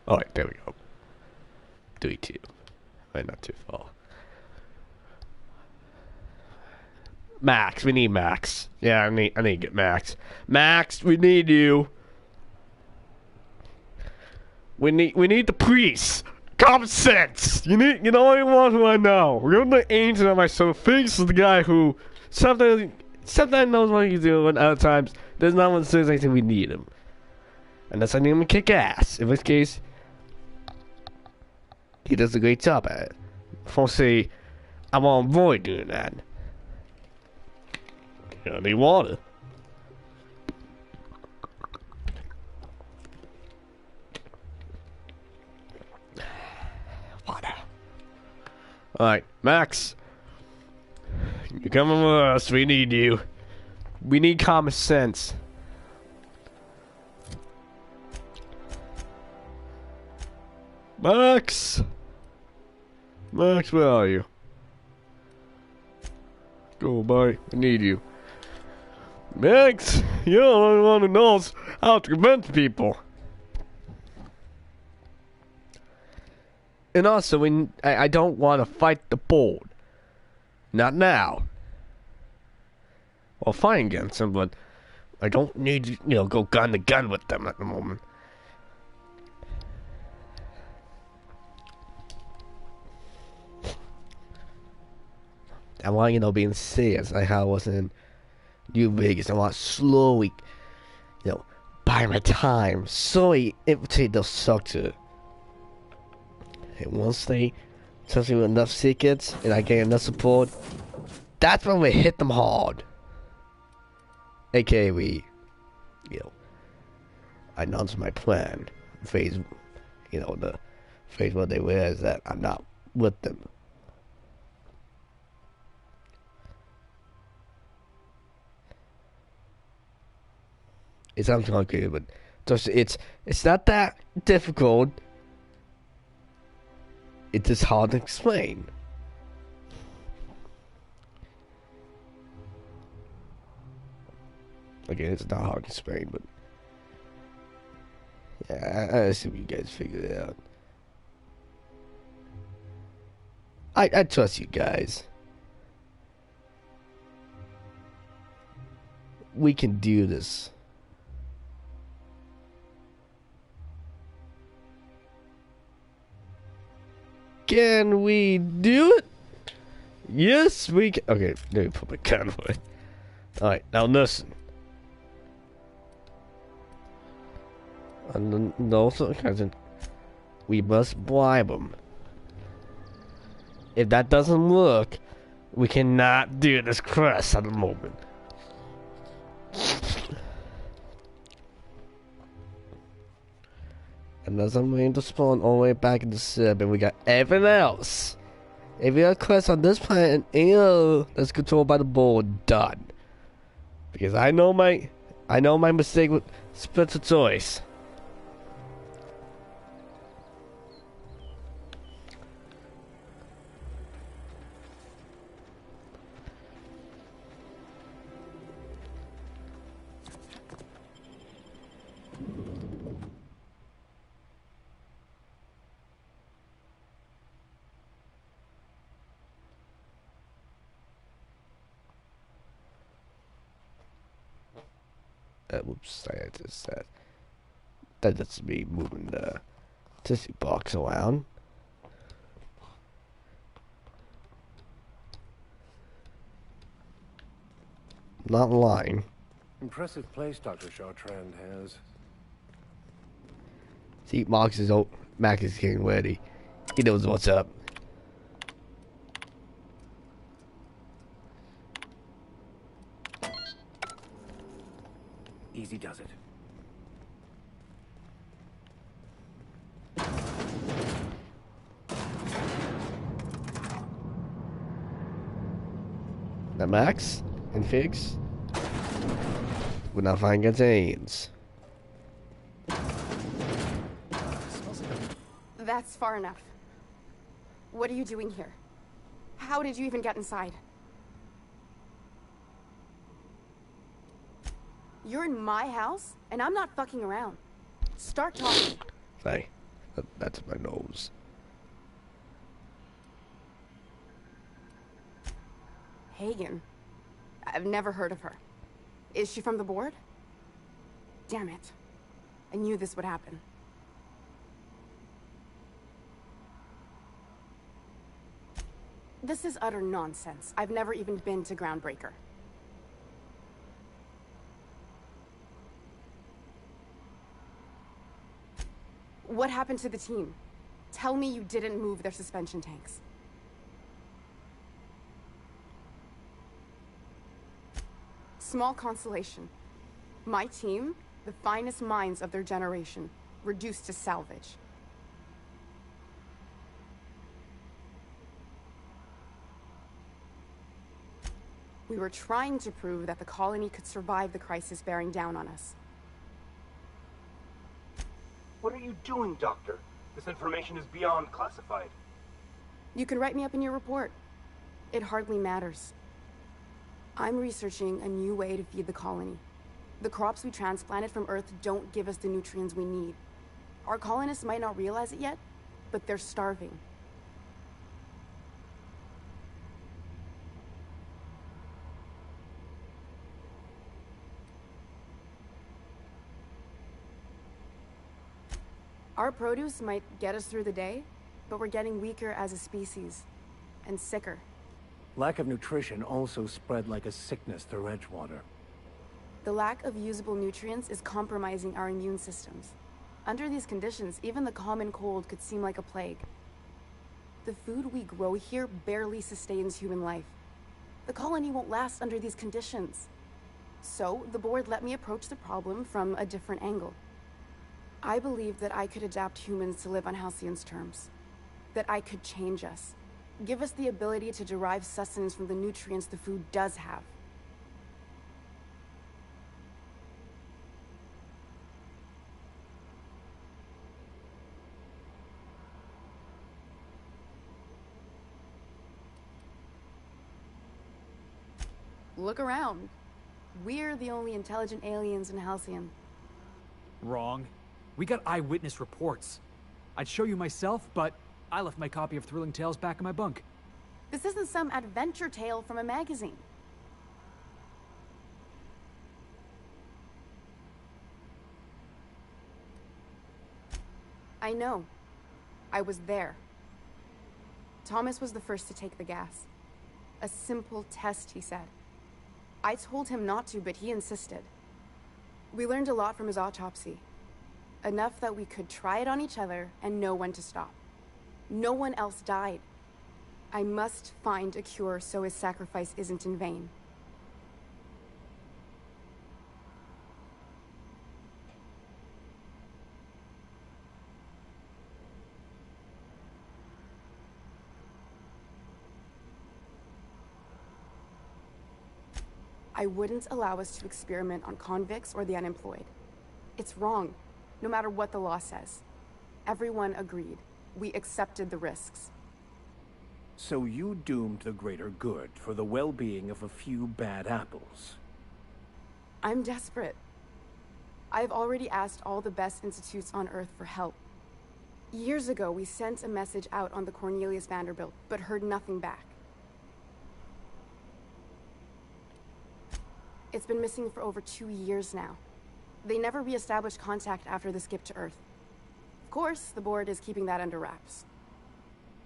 Alright, there we go. 3-2. Right, not too far. Max, we need Max. Yeah, I need to get Max. Max, we need you. We need the priest. Common sense. You're the only one who I know. You're the angel of my soul. Fix is the guy who sometimes knows what he's doing. Other times, there's no one says anything. We need him. Unless I need him to kick ass. In this case, he does a great job at it. Unfortunately, I want to avoid doing that. I need water. Water. Alright, Max. You're coming with us. We need you. We need common sense. Max! Max, where are you? Go, boy. I need you. Max, you're the only one who knows how to convince people. And also, I don't want to fight the board. Not now. Well, fight against them, but I don't need to, go gun to gun with them at the moment. I want, being serious, like how I was in New Vegas. I want slowly, buy my time, slowly infiltrate those structure. And once they touch me with enough secrets and I get enough support, that's when we hit them hard. AKA I announce my plan. Phase, the phase where they realize that I'm not with them. It sounds complicated, but just it's not that difficult. It's just hard to explain. Again, it's not hard to explain, but yeah, I assume you guys figured it out. I trust you guys. We can do this. Can we do it? Yes, we can. Okay, let me put my gun away. Alright, now listen. And also, we must bribe them. If that doesn't work, we cannot do this quest at the moment. Unless I'm going to spawn all the way back in the sub, and we got everything else. Every other quest on this planet that's controlled by the board done. Because I know my mistake with Spencer Choice. Whoops, I just said that's me moving the tissue box around. Not lying. Impressive place Dr. Chartrand has. See, Max is getting ready. He knows what's up. Easy does it. Now Max and Figs would not find against aliens. That's far enough. What are you doing here? How did you even get inside? You're in my house, and I'm not fucking around. Start talking. Hey, that's my nose. Hagen. I've never heard of her. Is she from the board? Damn it. I knew this would happen. This is utter nonsense. I've never even been to Groundbreaker. What happened to the team? Tell me you didn't move their suspension tanks. Small consolation. My team, the finest minds of their generation, reduced to salvage. We were trying to prove that the colony could survive the crisis bearing down on us. What are you doing, Doctor? This information is beyond classified. You can write me up in your report. It hardly matters. I'm researching a new way to feed the colony. The crops we transplanted from Earth don't give us the nutrients we need. Our colonists might not realize it yet, but they're starving. Our produce might get us through the day, but we're getting weaker as a species, and sicker. Lack of nutrition also spread like a sickness through Edgewater. The lack of usable nutrients is compromising our immune systems. Under these conditions, even the common cold could seem like a plague. The food we grow here barely sustains human life. The colony won't last under these conditions. So, the board let me approach the problem from a different angle. I believed that I could adapt humans to live on Halcyon's terms. That I could change us. Give us the ability to derive sustenance from the nutrients the food does have. Look around. We're the only intelligent aliens in Halcyon. Wrong. We got eyewitness reports. I'd show you myself, but I left my copy of Thrilling Tales back in my bunk. This isn't some adventure tale from a magazine. I know. I was there. Thomas was the first to take the gas. A simple test, he said. I told him not to, but he insisted. We learned a lot from his autopsy. Enough that we could try it on each other and know when to stop. No one else died. I must find a cure so his sacrifice isn't in vain. I wouldn't allow us to experiment on convicts or the unemployed. It's wrong, no matter what the law says. Everyone agreed. We accepted the risks. So you doomed the greater good for the well-being of a few bad apples. I'm desperate. I've already asked all the best institutes on Earth for help. Years ago, we sent a message out on the Cornelius Vanderbilt, but heard nothing back. It's been missing for over 2 years now. They never re-established contact after the skip to Earth. Of course, the board is keeping that under wraps.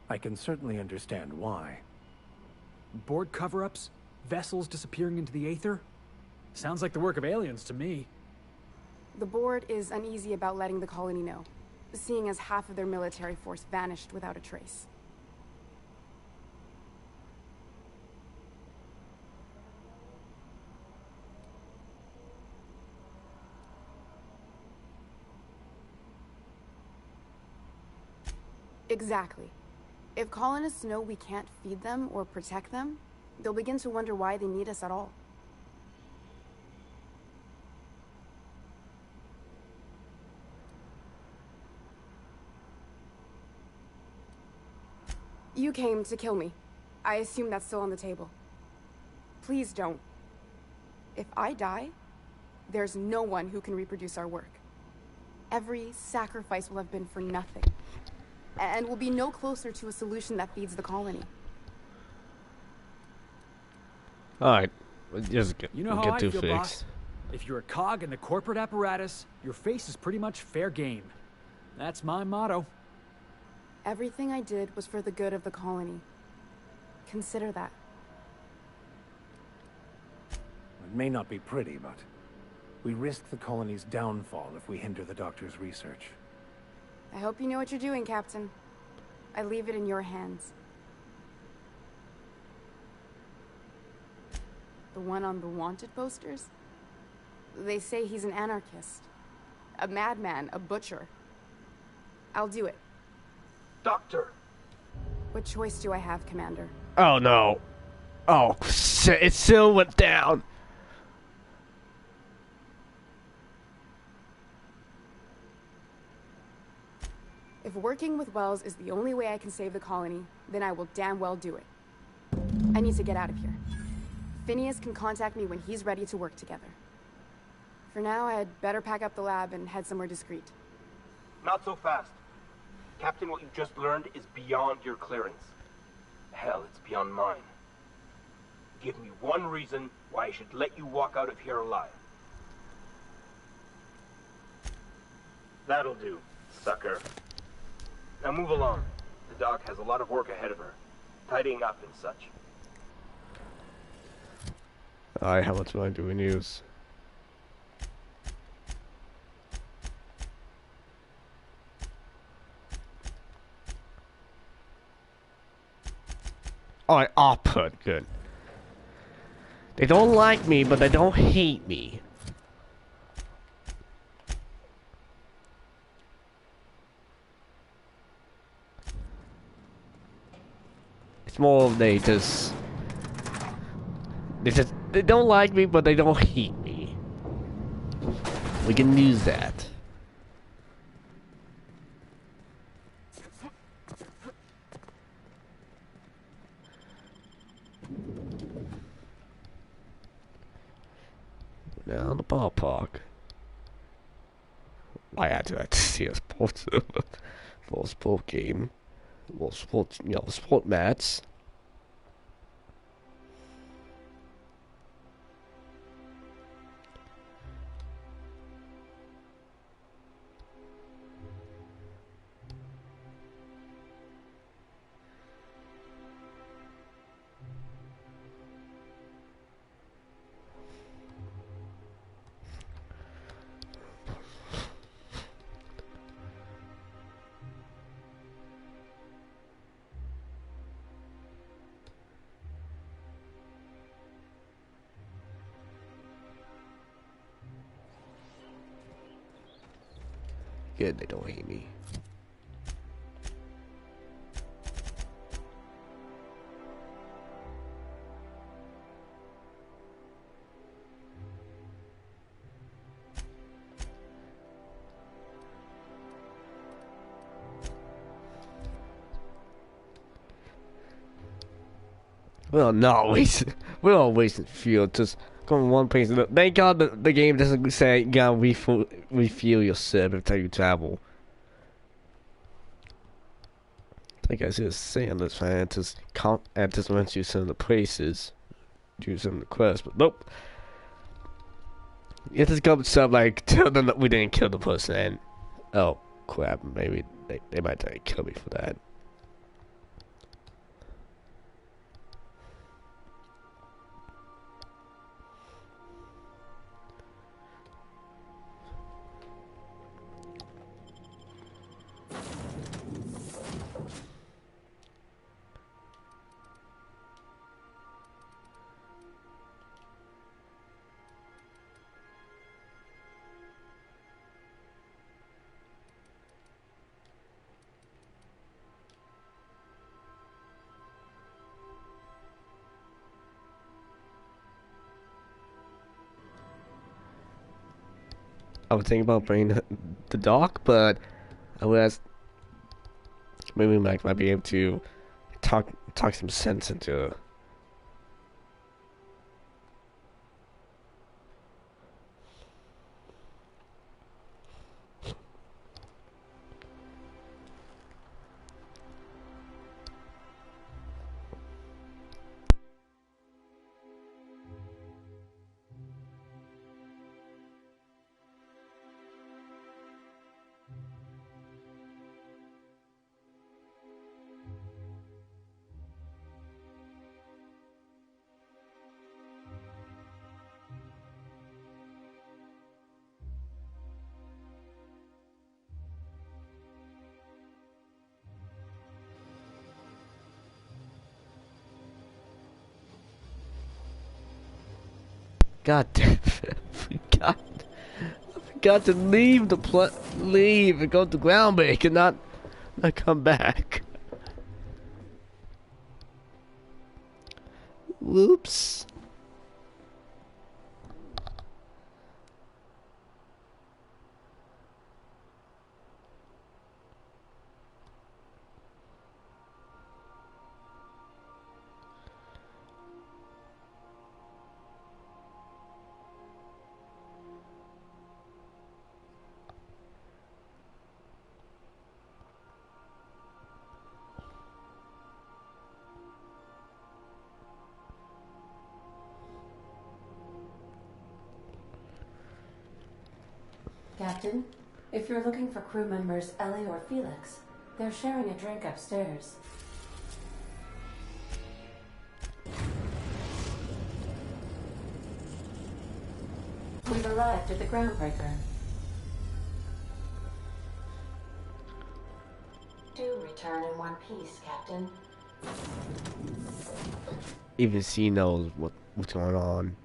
I can certainly understand why. Board cover-ups? Vessels disappearing into the aether? Sounds like the work of aliens to me. The board is uneasy about letting the colony know, seeing as half of their military force vanished without a trace. Exactly. If colonists know we can't feed them or protect them, they'll begin to wonder why they need us at all. You came to kill me. I assume that's still on the table. Please don't. If I die, there's no one who can reproduce our work. Every sacrifice will have been for nothing. And we'll be no closer to a solution that feeds the colony. Alright, just You know how I feel, boss. If you're a cog in the corporate apparatus, your face is pretty much fair game. That's my motto. Everything I did was for the good of the colony. Consider that. It may not be pretty, but we risk the colony's downfall if we hinder the doctor's research. I hope you know what you're doing, Captain. I leave it in your hands. The one on the wanted posters? They say he's an anarchist. A madman, a butcher. I'll do it. Doctor! What choice do I have, Commander? Oh no. Oh, shit, it still went down. If working with Wells is the only way I can save the colony, then I will damn well do it. I need to get out of here. Phineas can contact me when he's ready to work together. For now, I'd better pack up the lab and head somewhere discreet. Not so fast. Captain, what you just learned is beyond your clearance. Hell, it's beyond mine. Give me one reason why I should let you walk out of here alive. That'll do, sucker. Now move along. The doc has a lot of work ahead of her. Tidying up and such. Alright, how much money do we use? Alright, output, good. They don't like me, but they don't hate me. It's more of they don't like me, but they don't hate me. We can use that. down the ballpark. I had to see a sports, for a sport game, well, sports, sport mats. Good, they don't hate me. Well, not wasting. We're not wasting fuel. Just going one place. Thank God the game doesn't say you gotta refuel your sip every time you travel. I think I should say on this fan just went to some of the places, do some of the quests, but nope. You have to come stuff like tell them that we didn't kill the person. And, oh crap! Maybe they might try to kill me for that. I was thinking about bringing the dog, but I was maybe Mike might be able to talk some sense into her. God damn it. I forgot to leave leave and go to ground break and not come back. Whoops. Captain, if you're looking for crew members Ellie or Felix, they're sharing a drink upstairs. We've arrived at the groundbreaker. Do return in one piece, Captain. Even she knows what's going on.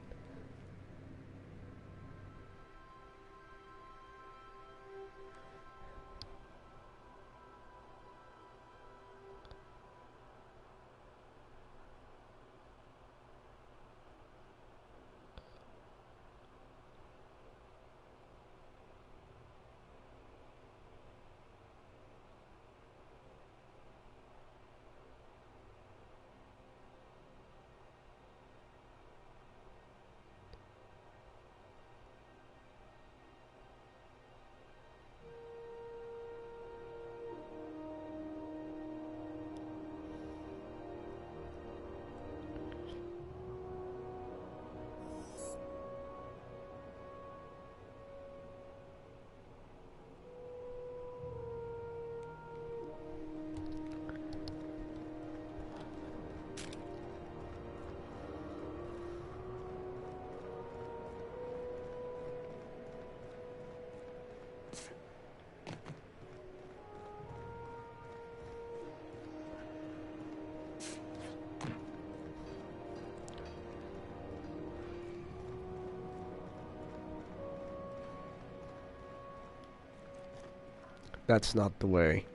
That's not the way.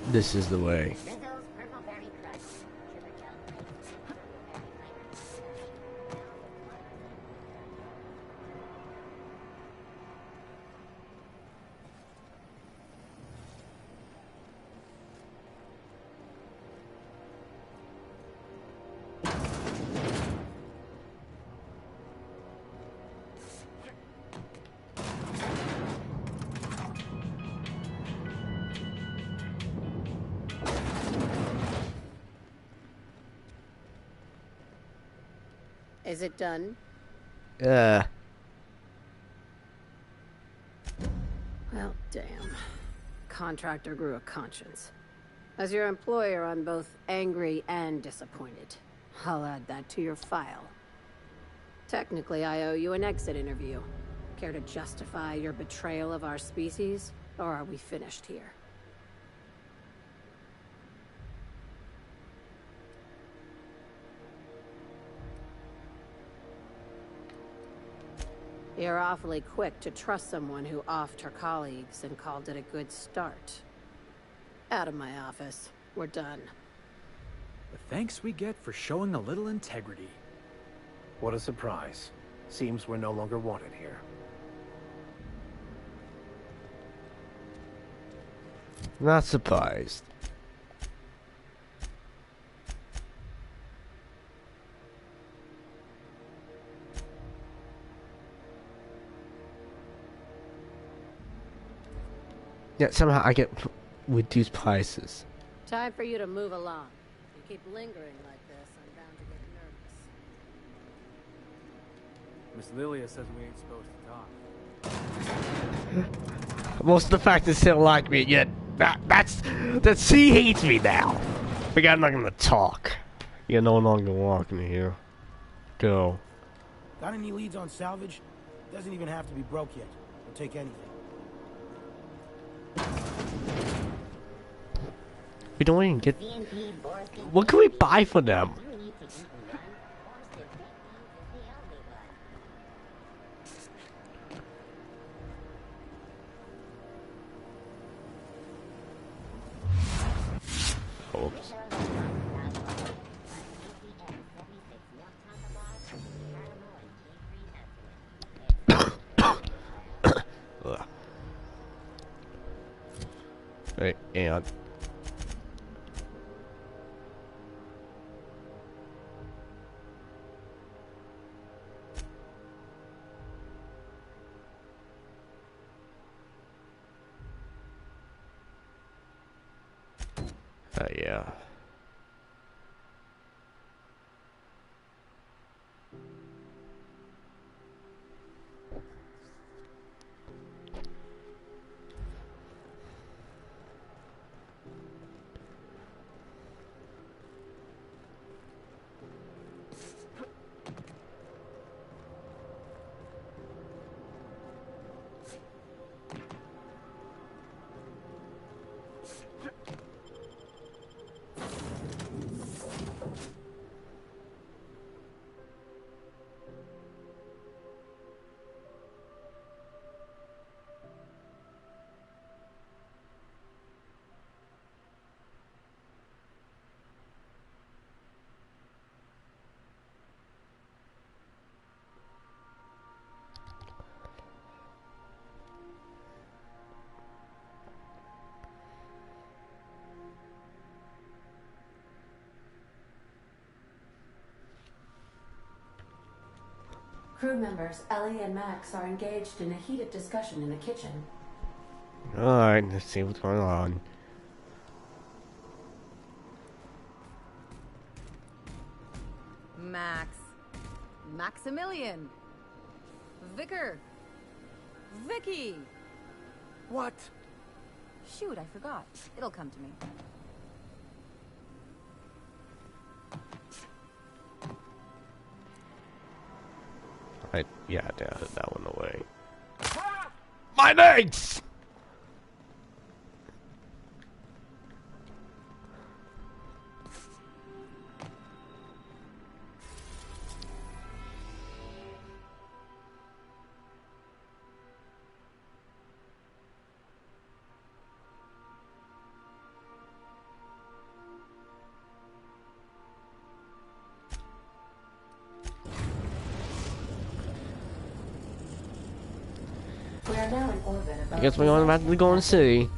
This is the way. Is it done? Yeah. Well, damn. Contractor grew a conscience. As your employer, I'm both angry and disappointed. I'll add that to your file. Technically, I owe you an exit interview. Care to justify your betrayal of our species, or are we finished here? You're awfully quick to trust someone who offed her colleagues and called it a good start. Out of my office. We're done. The thanks we get for showing a little integrity. What a surprise. Seems we're no longer wanted here. Not surprised. Yet somehow I get reduced prices. Time for you to move along. You keep lingering like this, I'm bound to get nervous. Miss Lilia says we ain't supposed to talk. Most of the fact they still like me, yet that's she hates me now. But I'm not gonna talk. You're no longer walking here. Go. Got any leads on salvage? Doesn't even have to be broke yet. We'll take anything. We don't even get. What can we buy for them? Oops. Right, and yeah. Crew members Ellie and Max are engaged in a heated discussion in the kitchen. Alright, let's see what's going on. Max. Maximilian. Vicar. Vicky. What? Shoot, I forgot. It'll come to me. Yeah, I put that one away. My legs! We are now in orbit I above guess we're going back to the Golden City.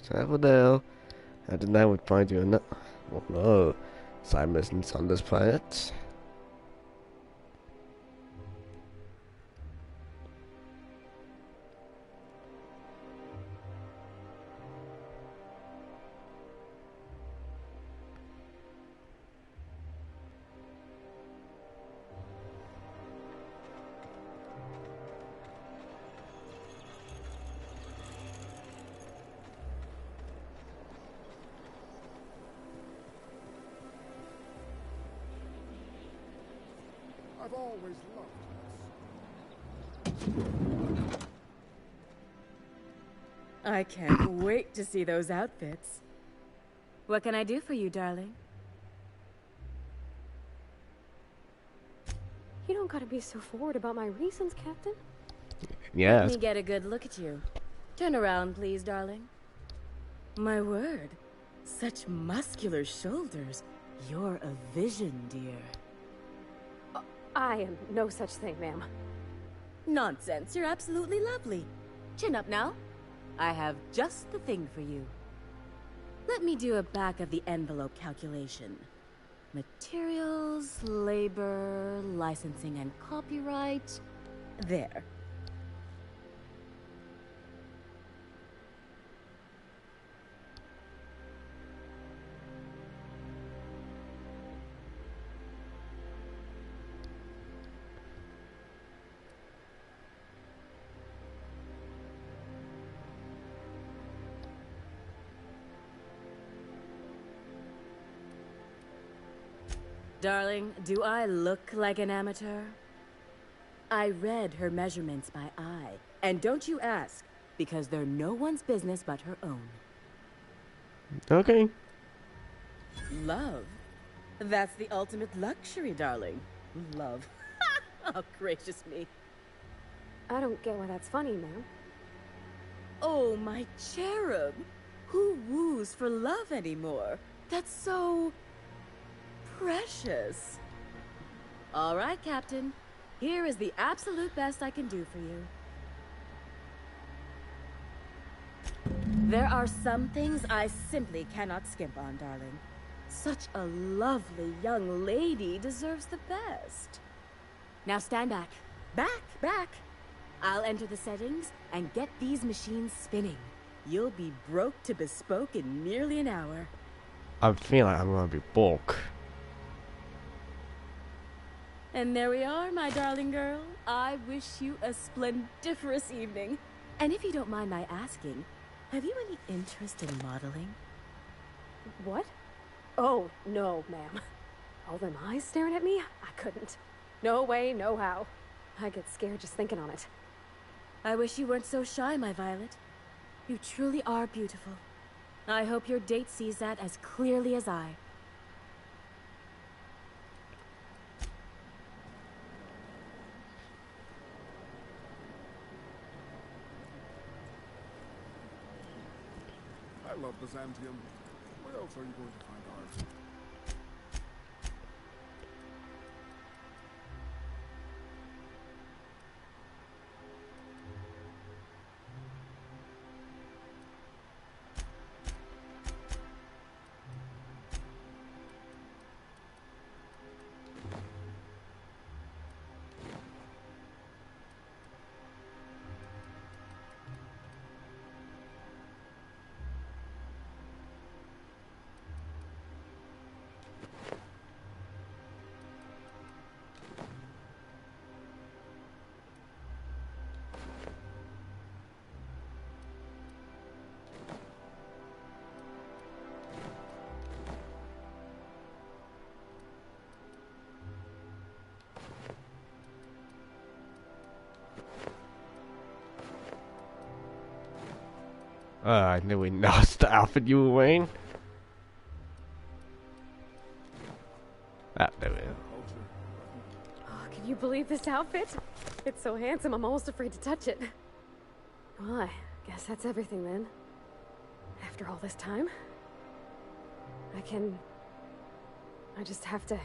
Travel down. After that, we'd probably do another. Well, no. Side missions on this planet. I've always loved I can't wait to see those outfits. What can I do for you, darling? You don't gotta be so forward about my reasons, Captain. Yes. Let me get a good look at you. Turn around, please, darling. My word. Such muscular shoulders. You're a vision, dear. I am no such thing, ma'am. Nonsense. You're absolutely lovely. Chin up now. I have just the thing for you. Let me do a back-of-the-envelope calculation. Materials, labor, licensing and copyright. There. Darling, do I look like an amateur? I read her measurements by eye. And don't you ask, because they're no one's business but her own. Okay. Love? That's the ultimate luxury, darling. Love. Oh, gracious me. I don't get why that's funny, ma'am. Oh, my cherub. Who woos for love anymore? That's so... precious. All right, Captain. Here is the absolute best I can do for you. There are some things I simply cannot skimp on, darling. Such a lovely young lady deserves the best. Now stand back. Back! I'll enter the settings and get these machines spinning. You'll be broke to bespoke in nearly an hour. I feel like I'm gonna be bulk. And there we are, my darling girl. I wish you a splendiferous evening. And if you don't mind my asking, have you any interest in modeling? What? Oh, no, ma'am. All them eyes staring at me? I couldn't. No way, no how. I get scared just thinking on it. I wish you weren't so shy, my Violet. You truly are beautiful. I hope your date sees that as clearly as I. I love Byzantium. Where else are you going to find art? I knew we lost the outfit you were wearing. Ah, there we go. Oh, can you believe this outfit? It's so handsome, I'm almost afraid to touch it. Well, I guess that's everything then. After all this time, I just have to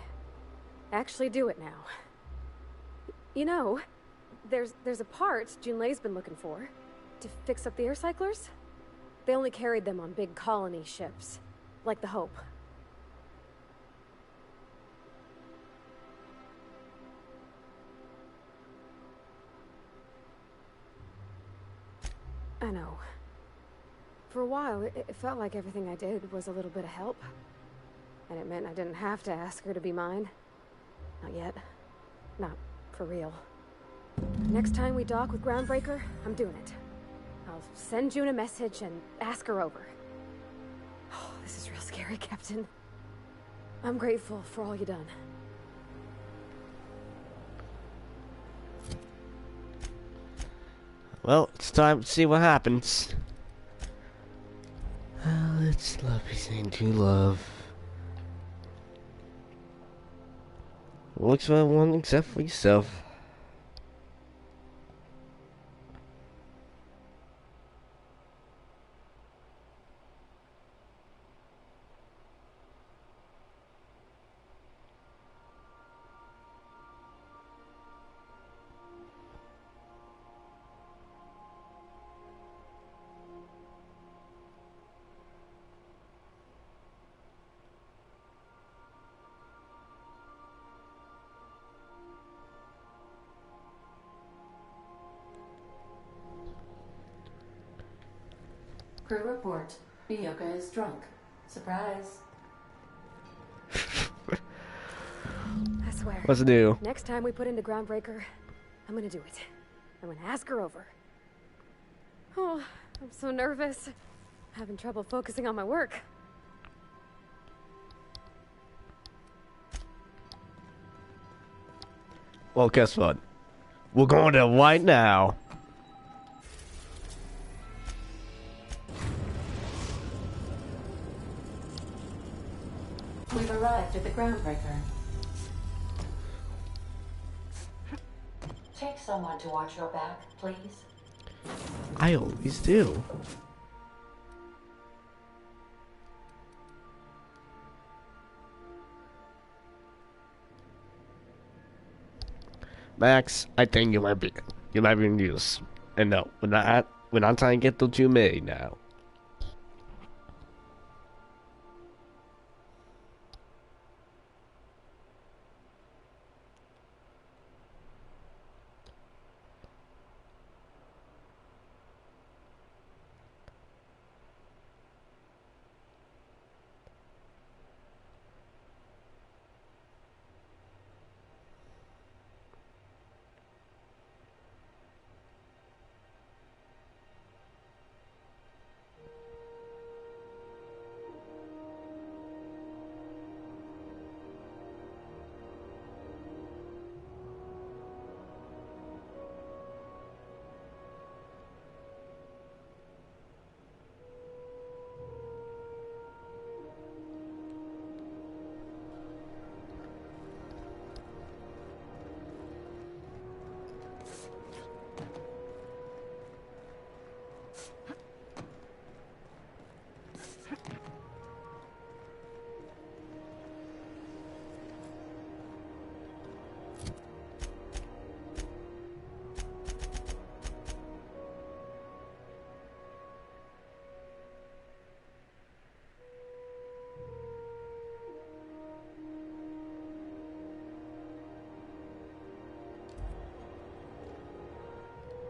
actually do it now. You know, there's a part Junlei's been looking for to fix up the air cyclers. They only carried them on big colony ships, like the Hope. I know. For a while, it felt like everything I did was a little bit of help. And it meant I didn't have to ask her to be mine. Not yet. Not for real. Next time we dock with Groundbreaker, I'm doing it. I'll send June a message and ask her over. Oh, this is real scary, Captain. I'm grateful for all you done. Well, it's time to see what happens. Oh, it's lovely seeing true love. Looks for everyone except for yourself. Crew report. Bioka is drunk. Surprise. I swear. What's new? Next time we put into Groundbreaker, I'm gonna do it. I'm gonna ask her over. Oh, I'm so nervous. Having trouble focusing on my work. Well, guess what? We're going there right now. We've arrived at the Groundbreaker. Take someone to watch your back, please. I always do. Max, I think you might be in use. And no, we're not trying to get the Junlei now.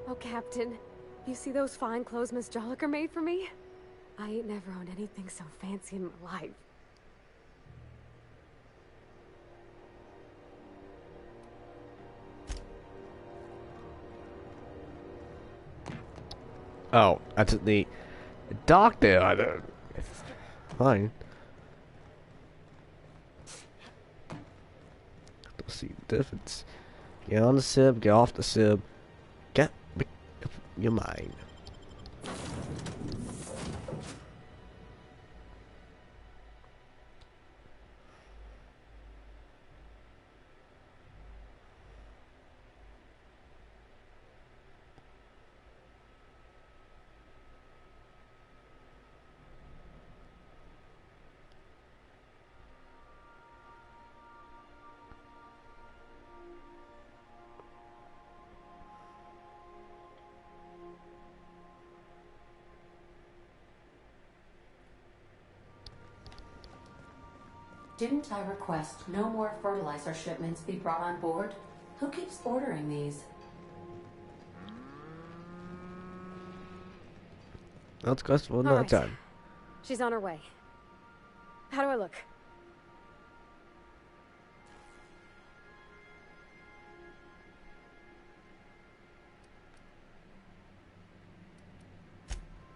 Oh, Captain, you see those fine clothes Miss Jolliker made for me? I ain't never owned anything so fancy in my life. Oh, that's the doctor. I don't. Fine. Don't see the difference. Get on the sib. Get off the sib. Get your mind. Didn't I request no more fertilizer shipments be brought on board? Who keeps ordering these? That's possible. All Not right. done. She's on her way. How do I look?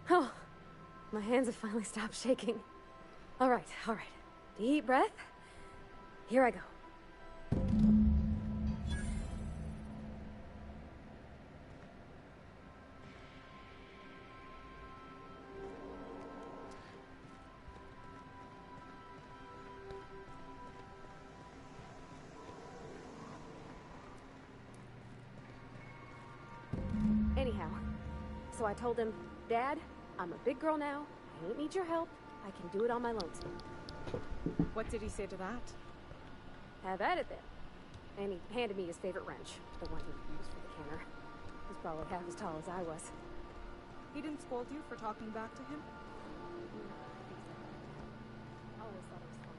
Oh, my hands have finally stopped shaking. All right, all right. Deep breath. Here I go. Anyhow, so I told him, Dad, I'm a big girl now. I don't need your help. I can do it on my lonesome. What did he say to that? Have at it then. And he handed me his favorite wrench, the one he used for the canner. He's probably half as tall as I was. He didn't scold you for talking back to him? Always thought it was fun.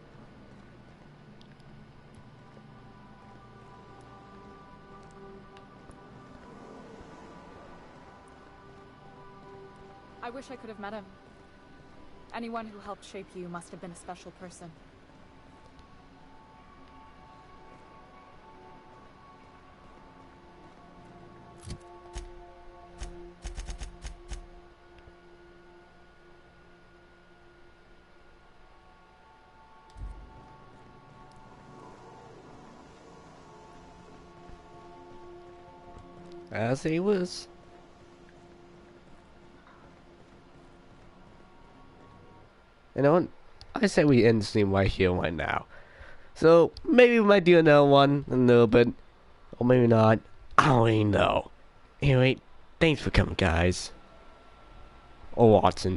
I wish I could have met him. Anyone who helped shape you must have been a special person. As he was. You know what? I say we end the stream right here, right now. So, maybe we might do another one in a little bit. Or maybe not. I don't even know. Anyway, thanks for coming, guys. Or watching.